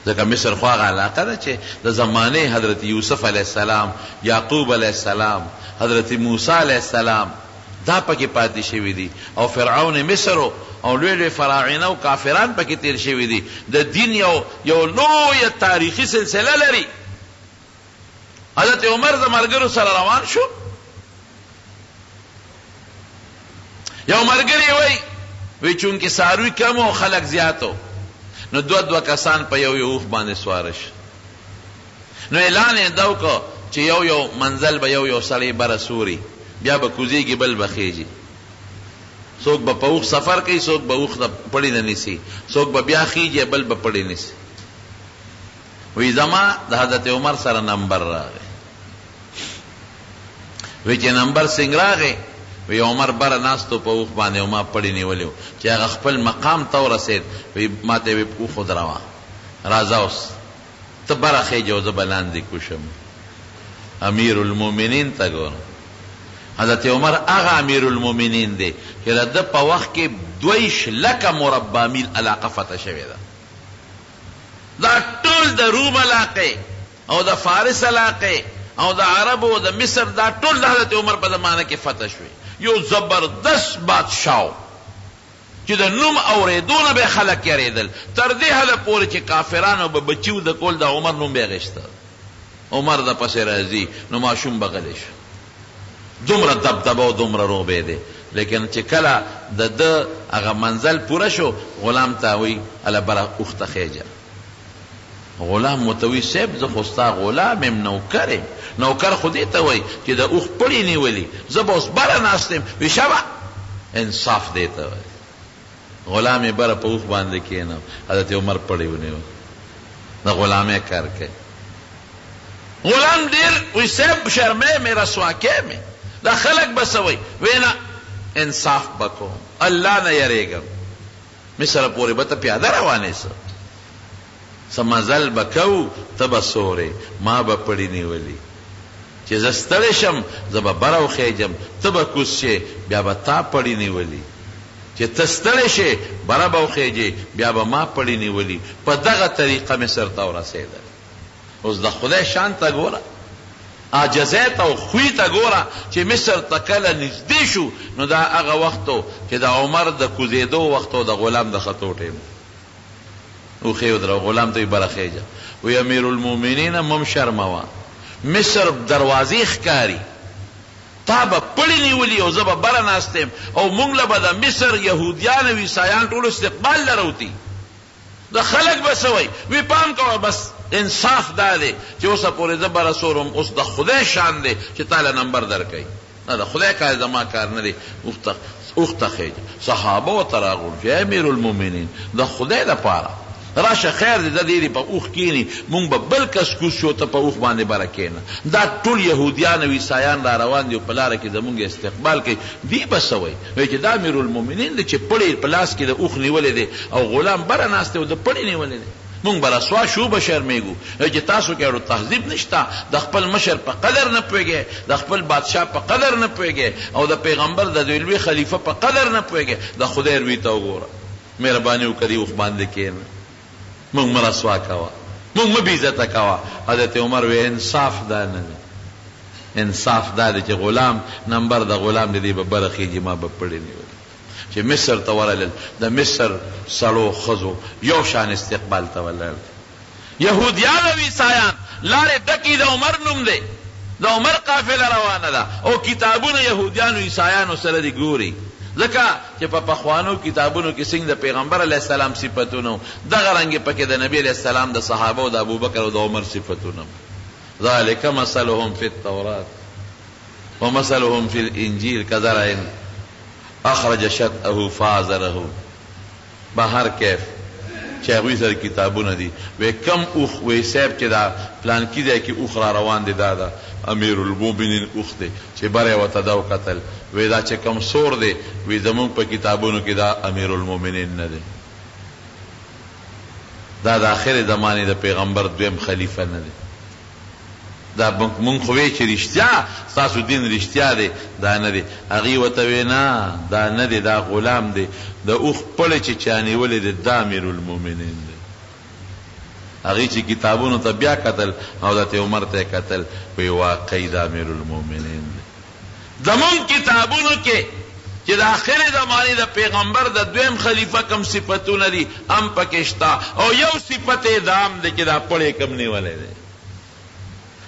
ځکه مصر خو هغه علاقه ده چې د زمانې حضرت یوسف علیه السلام، یعقوب علیه السلام، حضرت موسی علیه السلام دا پکې پاتې شوي دي، او فرعون مصر او لوی لوی فراعنه او کافران پکې تیر شوي دي. د دین یو لویه تاریخي سلسله لري. حضرت عمر د ملګرو سره روان شو، یو ملګری وی چونکې څاروي کم او خلک زیاتو نو دوه کسان په یو اوښ باندې سواره شو. نو اعلان یې دا وکړو چې یو منزل به یو سړی بره سوري، بیا به کوزیږي بل به خیږي، څوک به په اوښ سفر کوي، څوک به اوښ د پړي نه نیسي، څوک به بیا خیږي بل به پړي نیسي. وی زما د حضرت عمر سره نمبر راغی. وی چې نمبر څنګه راغی؟ وی عمر بره ناستو په اوښ باندې او ما پړي نیولي وو چې هغه خپل مقام ته ورسېد. وی ما ته وی اوښ ودروه، راځه اوس ته بره خیږه او زه به لاندې کوشم. امیر المؤمنین ته ګوره، حضرت عمر هغه امیر المؤمنین دی چې د ده په وخت کې 2,00,000 مربع میل علاقه فتح شوې ده. دا ټول د روم علاقې او د فارس علاقې او د عربو او د مصر دا ټول د حضرت عمر په زمانه کې فتح شوې. یو زبردست بادشاه چې د نوم اورېدونه به خلک یریدل، تر دې حده پورې چې کافرانو به بچیو د کول د عمر نوم به یې اخیسته. عمر د پسې راځي نو ماشوم بغلی شو. دومره دبدبه او دومره روبې دی. لیکن چې کله د ده هغه منزل پوره شو غلام ته وایي هله بره اوښ ته خیجه. غلام ورته وایي صاحب زه خو ستا غلام یم نوکر یم. نوکر خو دې ته وایي چې د اوښ پړې نیولي زه به اوس بره ناست یم. وایي شبه انصاف دې ته وایي. غلام یې بره په اوښ باندې کېنو. حضرت عمر پړې ونیو د غلامۍ کار کوي. غلام ډېر وایي صاحب شرمې مې رسوا کې مې دا خلک به څه وایي. وایي نه انصاف به کوم الله نه یریږم. مصر پورې به ته پیاده روانې څه څه مزل به کوو ته به سورې ما به پړې نیولي چې زه ستړی شم زه به بره وخیجم ته به کوز شې بیا به تا پړې نیولي چې ته ستړی شې بره به وخیجې بیا به ما پړې نیولي. په دغه طریقه مصر ته ورسېدل. اوس د خدای شان ته ګوره عاجزۍ ته او خوی ته ګوره چې مصر ته کله نږدې شو نو دا هغه وخت و چې د عمر د کوزېدو وخت و د غلام د ختو ټیم اوښې ودرو. غلام ته یې بره خیجه. وی امیر المؤمنین مم شرموه مصر دروازې ښکاري تا به پړې نیولي او زه به بره ناست یم او موږ له به د مصر یهودیان او عیسایان ټول استقبال لروتی. د خلک به څه وایي. وی پام کوه بس انصاف دا دی چې اوسه پورې زه بره سورم. اوس د خدای شان دی چې تاله نمبر درکوي. نه د خدای کار زما کار نه دی. اوښ ته خیجه. صحابه ورته راغونډ چې امیر المؤمنین د خدای دپاره راشه خیر دی زه دې په اوښ کینی مونږ به بل کس کوز شو ته په اوښ باندې بره کېنه. دا ټول یهودیان او عیسایان را روان دي او په لاره کې زمونږ استقبال کوي. دی به څه وایي. وایي چې دا امیر المؤمنین دی چې پړې په لاس کې د اوښ نیولې دی او غلام بره ناست دی او د پړې نیولې دی. مونږ به رسوا شو به شرمېږو چې تاسو کې اړو تهذیب نشته. د خپل مشر په قدر نه پوهېږئ د خپل بادشاه په قدر نه پوهېږئ او د پیغمبر د دوی لوی خلیفه په قدر نه پوهېږئ. د خدای روي ته وګوره مهرباني وکړي اوښ باندې کښېنه. مونږ مه رسوا کوه مونږ مه بېعزته کوه. حضرت عمر وی انصاف دا نه دی. انصاف دا دی چې غلام نمبر د غلام دی به بره خیجي ما به پړې نیولي. چې مصر ته ورغلل د مصر سړو ښځو یو شان استقبال ته ولاړ. یهودیان او عیسایان لارې ډکې د عمر نوم دی. د عمر قافله روانه ده او کتابونه یهودیان او عیسایانو سره دي ګوري. ځکه چې په پخوانو کتابونو کې څنګه د پیغمبر علیه السلام صفتونه دغه رنګې پکې د نبی علیه السلام د صحابه او د ابوبکر او د عمر صفتونه. ذلک مثلهم فی التورات ومثلهم فی الانجیل کزرع اخرج شطأه فآزره. بهر کیف چې هغوی سره کتابونه دي. وی کم اوښ وی صاحب چې دا پلانکي ځای کې اوښ را روان دی دا د امیر المؤمنین اوښ دی چې بره یې ورته دا وکتل وی دا چې کم سور دی وی زمونږ په کتابونو کې دا امیر المؤمنین نه دی. دا د آخر زمانې د پیغمبر دویم خلیفه نه دی. دا مونږ خو وی چې رښتیا ستاسو دین رښتیا دی دا نه دی. هغې ورته وی نه دا نه دی دا غلام دی د اوښ پړې چې چا نیولې دی دا امیر المؤمنین دی. هغې چې کتابونو ته بیا کتل او حضرت عمر ته یې کتل وی واقعي دا امیر المؤمنین دی. زمونږ کتابونو کې چې د آخر زمانې د پیغمبر د دویم خلیفه کم صفتونه دي هم پکې شته او یو صفت یې دا هم دی چې دا پړې کم نیولی دی.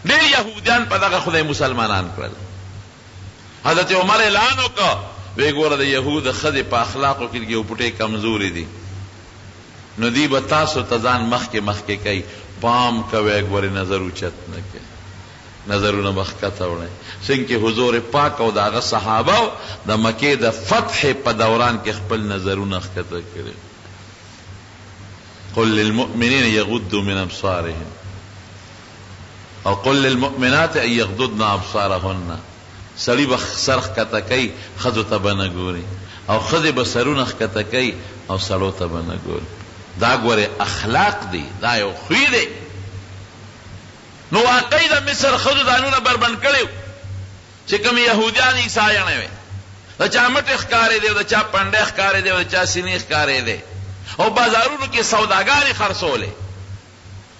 ډېر یهودیان په دغه خدای مسلمانان کړل. حضرت عمر اعلان وکړه وی ګوره د یهود ښځې په اخلاقو کې یو پټې کمزوري دي نو دی به تاسو ته ځان مخکې مخکې کوي. پام کوئ ګورې نظر اوچت نه کوي نظرونه به ښکته وړئ. څنګه چې حضور پاک او د هغه صحابه د مکې د فتح په دوران کې خپل نظرونه ښکته کړي. قل للمؤمنین یغضوا من ابصارهم او قل للمؤمنات ان یغضضن ابصارهن. سړي به سر ښکته کوي ښځو ته به نه ګوري او ښځې به سرونه ښکته کوي او سړو ته به نه ګوري. دا ګورې اخلاق دی دا یو خوی دی. نو واقعي د مصر ښځو ځانونه بربند کړي چې کوم یهودیان عیسایانې وې د چا مټې ښکارېدې او د چا پنډې ښکارېدې او د چا سینې ښکارېدې او بازارونو کې سوداګانې خرڅولې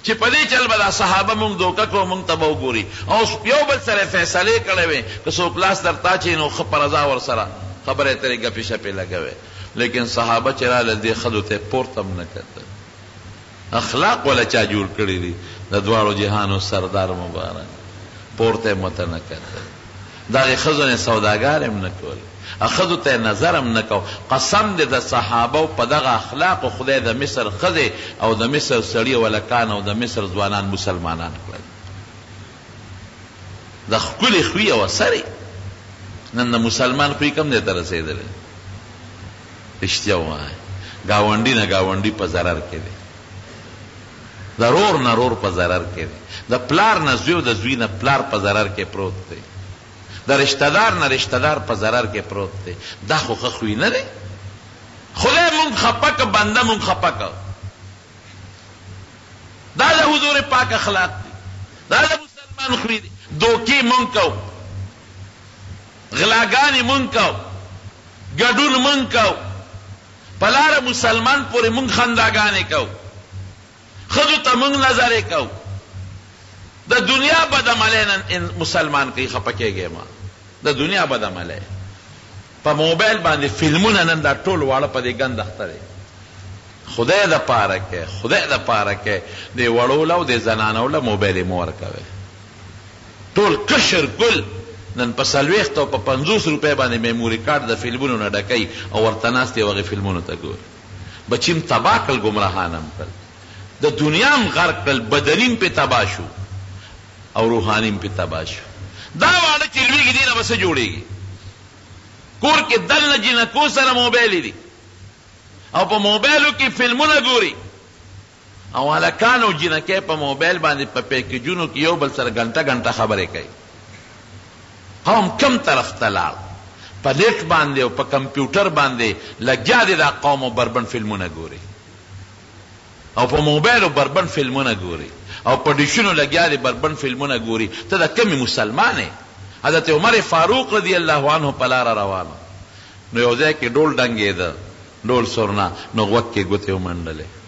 چې په دې چل به دا صحابه مونږ دوکه کړو مونږ ته به وګوري او یو بل سره فیصلې کړې وې که څوک لاس درته اچوي نو ښه په رضا ورسره خبرې اترې ګپې شپې لګوې. لیکن صحابه چې راغلل دې ښځو ته یې پورته هم نه کتل. اخلاق ولا چا جوړ کړي دي د دواړو جهانو سردار مبارک پورته مته نه کتل دغې ښځو نه سوداګار هم نه کول ښځو ته نظر هم نه کو قسم دې د صحابو په دغه اخلاقو خدای د مصر ښځې او د مصر سړي ولکان او د مصر ځوانان مسلمانان کړل د ښکلې خوی او سرې نن د مسلمان خوی کم دی ته رسېدلی رښتیا ووایه ګاونډي نه ګاونډي په ضرر کې دی د رور نه رور په ضرر کې دی د پلار نه زوی او د زوی نه پلار په ضرر کې پروت دی د رشتهدار نه رشتهدار په ضرر کې پروت دی دا خو ښه خوی نه دی خدای مونږ خفه که بنده مونږ خفه که دا د حضور پاک اخلاق دی دا د مسلمان خوی دی دوکې مونږ کو غلاګانې مونږ کو ګډون مونږ کو په لاره مسلمان پورې مونږ خنداګانې کو ښځو ته مونږ نظرې کو د دنیا بدعملی نن مسلمان کوي خفه کېږي ما د دنیا بدعملی په موبایل باندې فلمونه نن دا ټول واړه په دې ګند اخته دی خدای د پاره کې خدای د پاره کې دې وړو له او دې زنانو له موبایل یې مه ورکوئ ټول کشر ګل نن په 40 او په 50 روپۍ باندې میموري کارت د فلمونو نه ډکوي او ورته ناست یې هغې فلمونو ته ګوري بچیم تباه کړل ګمراهان هم کړل د دنیا هم غرق کړل بدنیم پې تباه شو او روحانیم پې تباه شو دا واړه چې لویږي دې نه به څه جوړېږي کور کې دننه جنکو سره موبایل دي او په موبایلو کې فلمونه ګوري او هلکان او جنکۍ په موبایل باندې په پیکیجونو کې یو بل سره ګنټه ګنټه خبرې کوي قوم کم طرف ته لاړ په نیټ باندې او په کمپیوټر باندې لګیا دي دا قوم بربند فلمونه ګوري او په موبایل بربند فلمونه ګوري او په ډیشونو لګیا دي بربند فلمونه ګوري ته د کمې مسلمان یې حضرت عمر فاروق رضی الله عنه په لاره روانه نو یو ځای کې ډول ډنګېده ډول سورنا نو غوږ کې ګوتې ومنډلې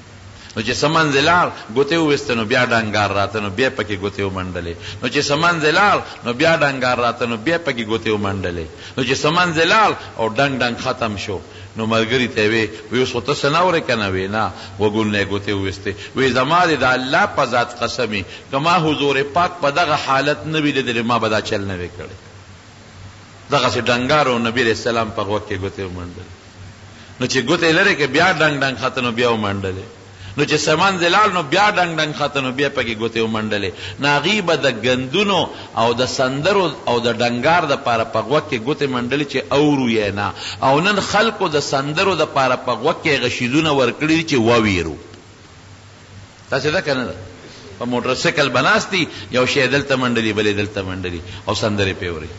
نو چې څه منځې لاړ ګوتې وویسته نو بیا ډنګار راته نو بیا پکې ګوتې ومنډلې نو چې څه منځې لاړ نو بیا ډنګار راته نو بیا پکې ګوتې ومنډلې نو چې څه منځې لاړ او ډنګ ډنګ ختم شو نو ملګري ته وی اوس خو ته څه نه اورې که نه وی نه وګونې یې ګوتې وویستې وی زما دې د الله په ذات قسمي که ما حضور پاک په دغه حالت نه وي لیدلی ما به دا چل نه وی کړی دغسې ډنګار او نبي علیه السلام په غوږ کې ګوتې ومنډلې نو چې ګوتې لرې که بیا ډنګ ډنګ خته نو بیا ومنډلې نو چې سامان زلال نو بیا ډنګ ډنګ خته نو بیا پکې ګوتې ومنډلې نو هغې به د ګندونو او د سندرو او د ډنګار دپاره په غوږ کې ګوتې منډلې چې اورو یې نه او نن خلکو د سندرو دپاره په غوږ کې هغه شیزونه ورکړي دي چې وویرو تاسې ده که نه ده په موټرسایکل به ناست دي یو شی دلته منډلي بلې دلته منډلي او سندرې پې اوري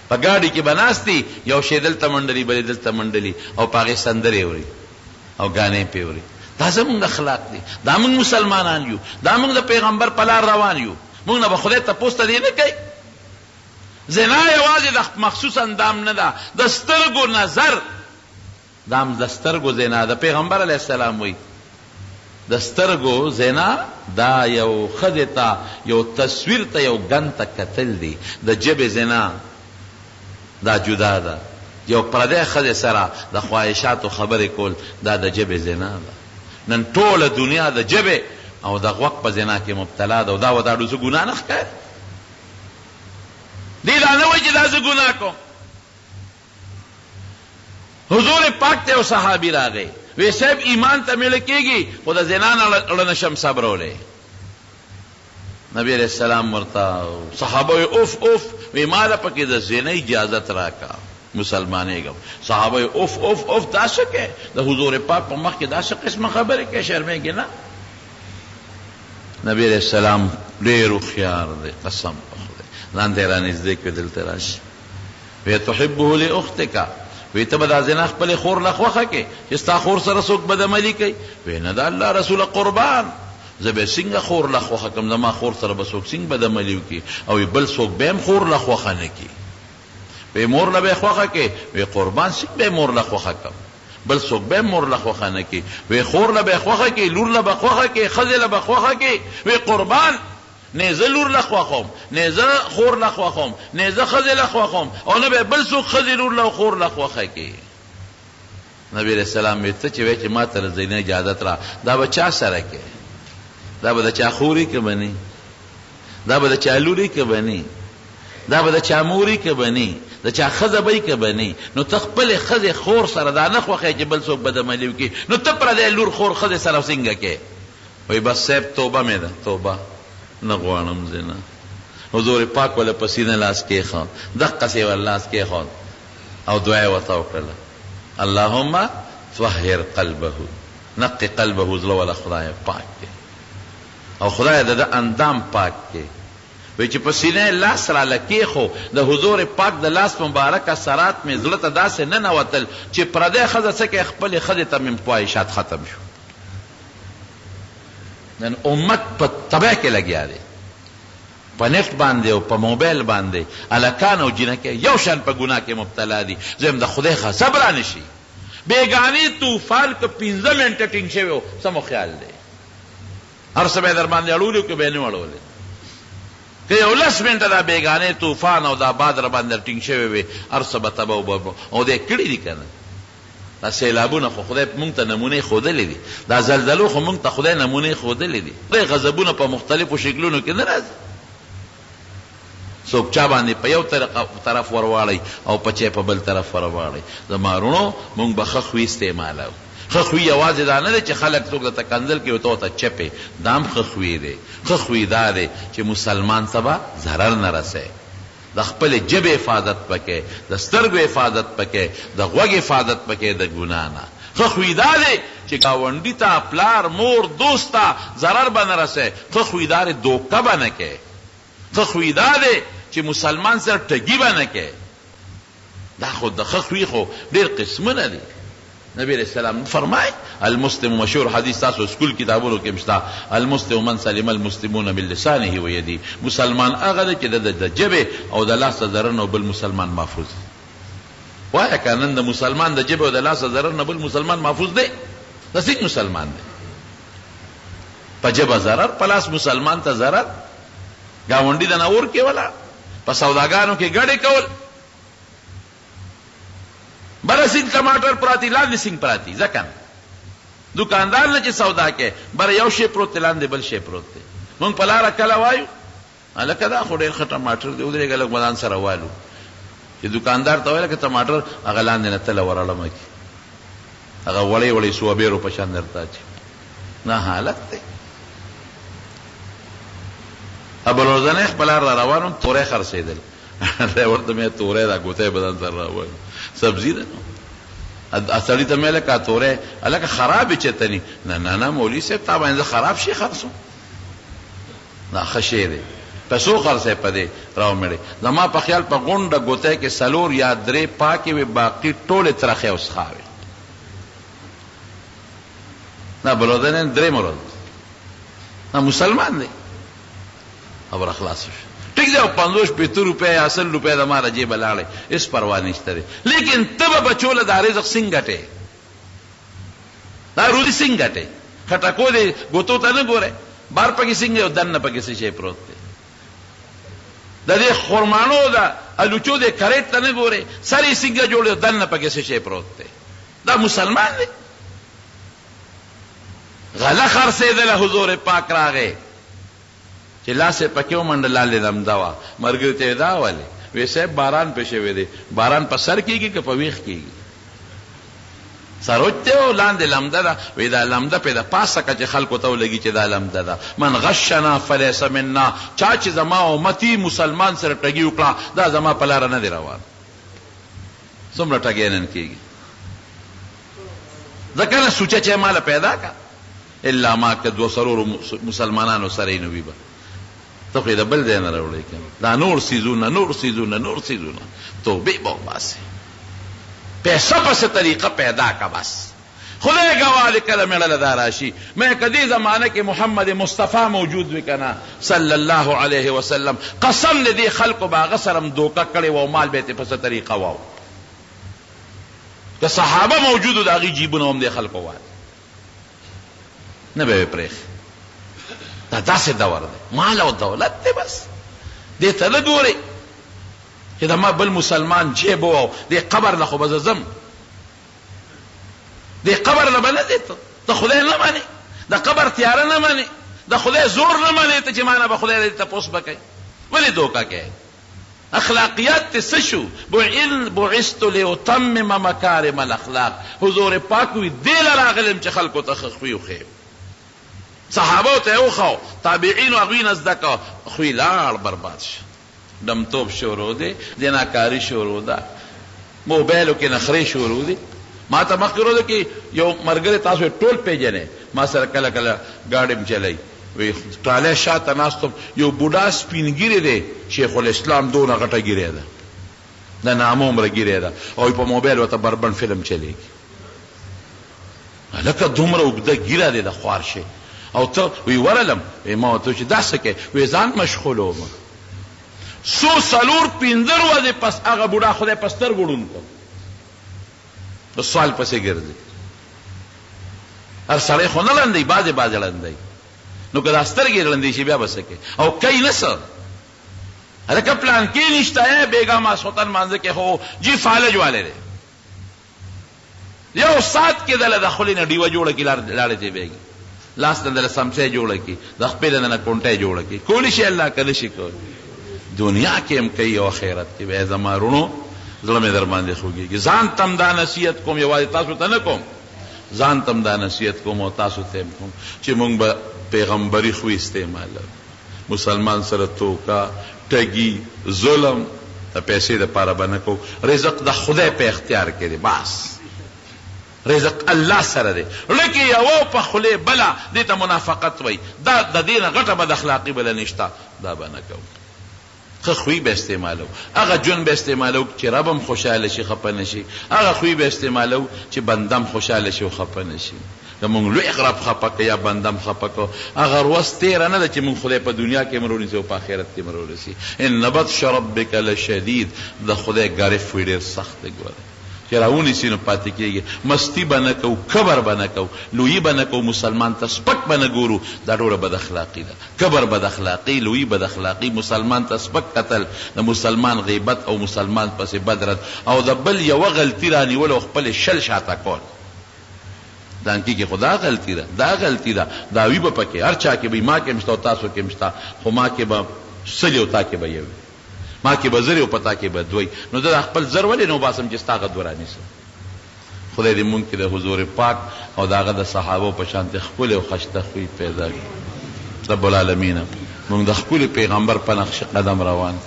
په ګاډي کې به ناست دي یو شی دلته منډلي بلې دلته منډلي او په هغې سندرې اوري او ګانې پې اوري دا زمونږ اخلاق دي دا مونږ مسلمانان یو دا مونږ د پیغمبر په لار روان یو مونږ نه به خدای تپوس ته دی نه کوي زنا یوازې د مخصوص اندام نه ده د سترګو نظر دا هم د سترګو زنا د پیغمبر علیه السلام وایي د سترګو زنا دا یو ښځې ته یو تصویر ته یو ګن ته کتل دی د ژبې زنا دا جدا ده یو پردی ښځې سره د خواهشاتو خبرې کول دا د ژبې زنا ده نن ټوله دنیا د ژبې او د غوږ په زنا کې مبتلا ده او دا ودا ډو زه ګناه نه ښکاري دی دا نه وایي چې دا زه ګناه کوم حضور پاک ته یو صحابي راغی وی صاحب ایمان ته مړه کېږي خو د زنا نه اړه نشم صبرولی نبی علیہ السلام ورته صحابه وی اوف اوف وی ما له پکې د زنا اجازت راکا مسلمانېږم صحابه اوف اوف اوف دا څه کې د حضور پاک په مخ کې دا څه قسمه خبرې کې شرمېږي نه نبی علیہ السلام ډېر هوښیار دی قسم په خدای ځان ته یې رانږدې کړ دلته راشي وی تحبه لاختک وی ته به دا زنا خپلې خور له خوښه کې چې ستا خور سره څوک بدعملي کوي وی نه د الله رسوله قربان زه به څنګه خور له خوښه کړم زما خور سره به څوک څنګه بدعملي وکړي او بل څوک به هم خور له خوښه نه کړي وی مور له به خوښه کې وی قربان څنګه به مور له خوښه کړم بل څوک به مور له خوښه نه کړي وی خور له به خوښه کې لور له به خوښه کې ښځې له به خوښه کې وی قربان نه زه لور له خوښوم نه زه خور له خوښوم نه زه ښځې له خوښوم او نه به بل څوک ښځې لور له خور له خوښه کې نبی علیہ السلام وی ته چې وی چې ما ته د زنا اجازت را دا به چا سره کې دا به د چا خوري که بني، دا به د چا لوري که بني، دا به د چا موري که بني، د چا ښځه به که بني. نو ته خپلې ښځې خور سره دا نه خوښوې چې بل څوک بدعملي وکړي، نو ته پردی لور خور ښځې سره څنګه کې؟ وایي بس صاحب توبه مې ده، توبه نه غواړم زه نه. حضور پاک وله په سینه لاس کېښود، دقسې ور لاس کېښود او دعا یې ورته وکړله، اللهم طهر قلبه، نقي قلبه، زړه وله خدای پاک کې او خدای د ده اندام پاک کې. وایي چې په سینه لاس راله کېښو، د حضور پاک د لاس مبارک اثرات مې زړه ته داسې ننوتل چې پردی ښځه څه کوي، خپلې ښځې ته مې خواهشات ختم شو. نن امت په تباه کې لګیا دی، په نفت باندې او په موبایل باندې هلکان او جنکې یو شان په ګناه کې مبتلا دي. زم د خدای غضب را نشي، بیګانې طوفان که 15 منټه ټینګ شوی و سمو خیال دی، هر څه به یې در باندې اړولي که به یې نه اړولې. که یو 10 منټه دا بیګانې طوفان او دا باد را باندې ټینګ شوی وي، هر څه به تبه وبه او دی کړي دي که نه. دا سیلابونه خو خدای مونږ ته نمونې ښودلې دي، دا زلزلو خو مونږ ته خدای نمونې ښودلې دي. خدای غضبونه په مختلفو شکلونو کې نه راځي، څوک چا باندې په یو طرف ورواړئ او په چا په بل طرف ورواړئ. زما وروڼو مونږ به ښه خوی استعمالو. ښه خوی یوازې دا نه دی چې خلک څوک درته کنځل کوي او ته ورته چپې، دا هم ښه خوی دی. ښه خوی دا دی چې مسلمان ته به ضرر نه رسوي، د خپلې ژبې حفاظت پکې، د سترګو حفاظت پکې، د غوږ حفاظت پکې د ګناه نه. ښه خوی دا دی چې ګاونډي ته، پلار، مور، دوست ته ضرر به نه رسوي. ښه خوی دا دی دوکه به نه کوي. ښه خوی دا دی چې مسلمان سره ټګي به نه کوي. دا خو د ښه خوی خو ډېر قسمونه دي. نبی علیہ السلام فرمای المسلم، مشهور حدیث تاسو سکول کتابونو کې مشته، المسلم من سلم المسلمون من لسانه و یده. مسلمان هغه دی چې د ژبې او د لاس ضرر نه بل مسلمان محفوظ دی. وایه که نن د مسلمان د ژبې او د لاس ضرر نه بل مسلمان محفوظ دی؟ د څنګه مسلمان دی؟ په ژبه ضرر، په لاس مسلمان ته ضرر، ګاونډي د نور کې ولا په سوداګانو کې ګډې کول، بره سنگ ټماټر پراتی، لاندې سنگ پراتی. ځکه دکاندار نه چې سودا کې بره یو شی پروت دی، لاندې بل شی پروت دی. مونږ په لاره کله وایو هلکه دا خو ډېر ښه ټماټر دی، ودرېږه لږ بدان سره والو، چې دکاندار ته ویل که ټماټر هغه لاندې نه تله ورړمه کي، هغه وړی وړی سوابېرو په شان درته اچي. نه حالت دی. بلورځنۍ خپل را روان وم، تورې خرڅېدل. ورته مې تورې دا ګوتی بدن سره راوړ، سبزي ده نو. سړي ته مې لکه تورې هلکه خرابې چېرته ني. نه نه نه مولوي صاحب تا باندې خراب شي خرڅو، دا ښه شی دی، پیسو خرڅې په دې راومړې. زما په خیال په غونډه ګوتی کې 4 یا 3 پاکې وې، باقي ټولې ترخې او څښا وې. نه بلورځنۍ 3 ورځ نه مسلمان دی، خبره خلاص شو. ٹھیک دی، 50-50 روپے 80 روپے د ماره جیبه لاړې، هېڅ پروا نشته دی. لیکن ته به بچو له دا رزق څنګه ګټې، دا روزي څنګه ګټې؟ خټکو دی ګوتو ته نه ګورې، بار پکې څنګه یو دننه پکې څه شی پروت دی. د دې خرمانو د الوچو د کریټ ته نه ګورې، سر یې څنګه جوړ دی، دننه پکې څه شی پروت دی. دا مسلمان دی. غله خرڅېدله، حضور پاک راغی چې لاسې پکې ومنډه، لاندې لمده وه. ملګري ته یې دا ولې؟ وی صاحب باران پې شوی دی. باران په سر کېږي که په ویښ کېږي؟ سر وچ دی او لاندې لمده ده. وی دا لمده پې د پاسه که چې خلکو ته ولګي چې دا لمده ده. من غشنا فلیس منا، چا چې زما امتي مسلمان سره ټګي وکړه دا زما په لاره نه دی روان. څومره ټګی نن کېږي؟ ځکه نه سوچه چې ماله پیدا که الا ما که 2 مسلمانانو سره یې نه وي به ته خو یې د بل ځای نه راوړی که دا نور څیزونه نور څیزونه نور څیزونه توبې به وباسې، پیسه پسې طریقه پیدا که بس. خدای گواه دی کله میړه دا راشي. میں که دې زمانه کې محمد مصطفی موجود وي که نه صلی الله علیه وسلم، قسم دې خلکو به هغه سره هم دوکه کړې و او مال به یې پسې طریقه واو. که صحابه موجودو د هغې جیبونه هم دې خلکو وایي نه به یې پرېښي. دا داسې دور دی، مال او دولت دی، بس دې ته نه ګورئ چې د ما بل مسلمان جیب و دې قبر نه خو به زه ځم، دې قبر نه به نه ځې ته خدای نه منې، د قبر تیاره نه منې، د خدای زور نه منې ته چې مانه به خدای دې تپوس به کوي ولې دوکه کوي اخلاقیات ته څه شو بعثت لاتمم مکارم الاخلاق حضور پاک وی دې له راغلم چې خلکو ته ښه خوی وښیم صحابو ته یې وښو تابعینو هغوی نه زده که خوی لاړ برباد شو دمتوب شروع دی جناکاري شروع ده موبایلو کې نخرې شروع دي ما ته مخکې ورځو کې یو ملګری تاسو ټول پیژنئ ما سره کله کله ګاډی م چلی وی ټالی شاته ناست یو بوډا سپین ګیری دی شیخ الاسلام دونه غټه ګیری ده د نامه عمره ګیری ده او په موبایل ورته بربند فلم چلیږي هلکه دومره اوږده ګیره دی د خوار شي او ته وی ورلم ما ورته چې دا څه کوې وی ځان مشغولوم څو څلور پنځه ورځې پس هغه بوډا خدای په سترګو ړوند کړ د سوال پسې ګرځي هر سړی خو نه لندی بعضې لندی نو که دا سترګې ړندې شي بیا به څه کوې او کوي نه څه هلکه پلان کې نشته بیګا ماسخوتن مانځه کې خو جی فالج والے دی یو ساعت کې دله د خولې نه ډیوه جوړه کړي لاړې ته بیګي لاس نه دله سمڅۍ جوړه کړي د خپله نه کونټۍ جوړه کړي کولی شي الله که نه شي کولی دنیا کې هم کوي او آخرت کې به زما رونو زړه مې در باندې خوږېږي ځان تم دا نصیحت کوم یوازې تاسو ته نه کوم ځان تم دا نصیحت کوم او تاسو ته هم کوم چې مونږ به پیغمبري خو استعمالو مسلمان سره توکا ټګي ظلم د پیسې دپاره به نه کوو رزق د خدای په اختیار کې دی بس رزق الله سره دی لکه یوه په خولې بله دې ته منافقت وایي دا د دې نه غټه بد اخلاقي بله نشته دا به نه کوو ښه خوی به استعمالو هغه جون به استعمالو چې رب هم خوشحاله شي خفه نه شي هغه خوی به استعمالو چې بندم خوشحاله شي او خفه نه شي که مونږ لوی رب خفه که یا بندم خفه که هغه ورځ تېره نه ده چې مونږ خدای په دنیا کې مرونیسي او په آخرت کې مرونیسي ان بطش ربک لشدید د خدای ګرف وی ډېر سخت دی ګوره چې راونیسي نو پاتې کېږي مستی به نه کوو کبر به نه کوو لویي به نه کوو مسلمان ته سپک به نه ګورو دا ډوره بد اخلاقي ده کبر بد اخلاقي لویي بد اخلاقي مسلمان ته سپک کتل د مسلمان غیبت او مسلمان پسې بد رد او د بل یوه غلطي رانیول او خپلې شل شاته کول دانکی کې خدا غلطی ده دا غلطی ده دا وی به پکې هر چا کې به ما کې مشته او تاسو کې مشته خو ما کې به سل او تا کې به یو ما کې به زر او پتا کې به دوی نو دا خپل زر ولې نو باسم چې ستا غد ورانی سه خدای دې مونږ کې د حضور پاک او داغه د صحابه په شان ته خپل او خشته خوې پیدا کړي رب العالمین مونږ د خپل پیغمبر په نقش قدم روان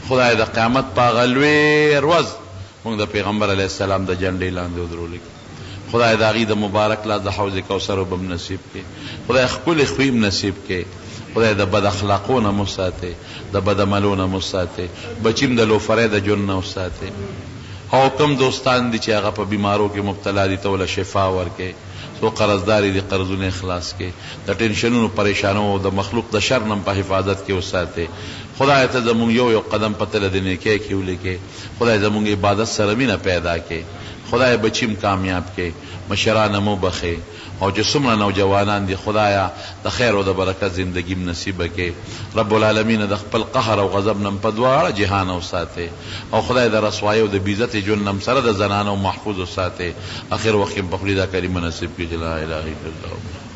خدای د قیامت په غلوي ورځ مونږ د پیغمبر علی السلام د جنډې لاندې ودرولې خدای د هغې د مبارک لاس د حوض کوثر وبم نصیب کړي خدای ښکلې خویم نصیب کړي خدای د بد اخلاقو نه مو ساتې د بد عملو نه مو ساتې بچیم د لوفرۍ د جون نه وساتې او کم دوستان دي چې هغه په بیمارو کې مبتلا دي ته وله شفا ورکړي څو قرضداري دي قرضونه اخلاص کړي د ټینشنونو پریشانو او د مخلوق د شر نه په حفاظت کې وساتې خدای ته زمونږ یو قدم په تله د نیکۍ کې ولیکې خدای زمونږ عبادت سره مینه پیدا کړي خدای بچیم کامیاب کې مشران مو بخې او چې څومره نوجوانان دي خدایا د خیر او د برکت زندگی نصیب کې رب العالمین د خپل قهر او غضب نم په دواړه جهان او ساته او خدای د رسوایی او د بیزت جنم سره د زنانو محفوظ او ساته اخر وخت په خلیدا کریم نصیب کې لا اله الا الله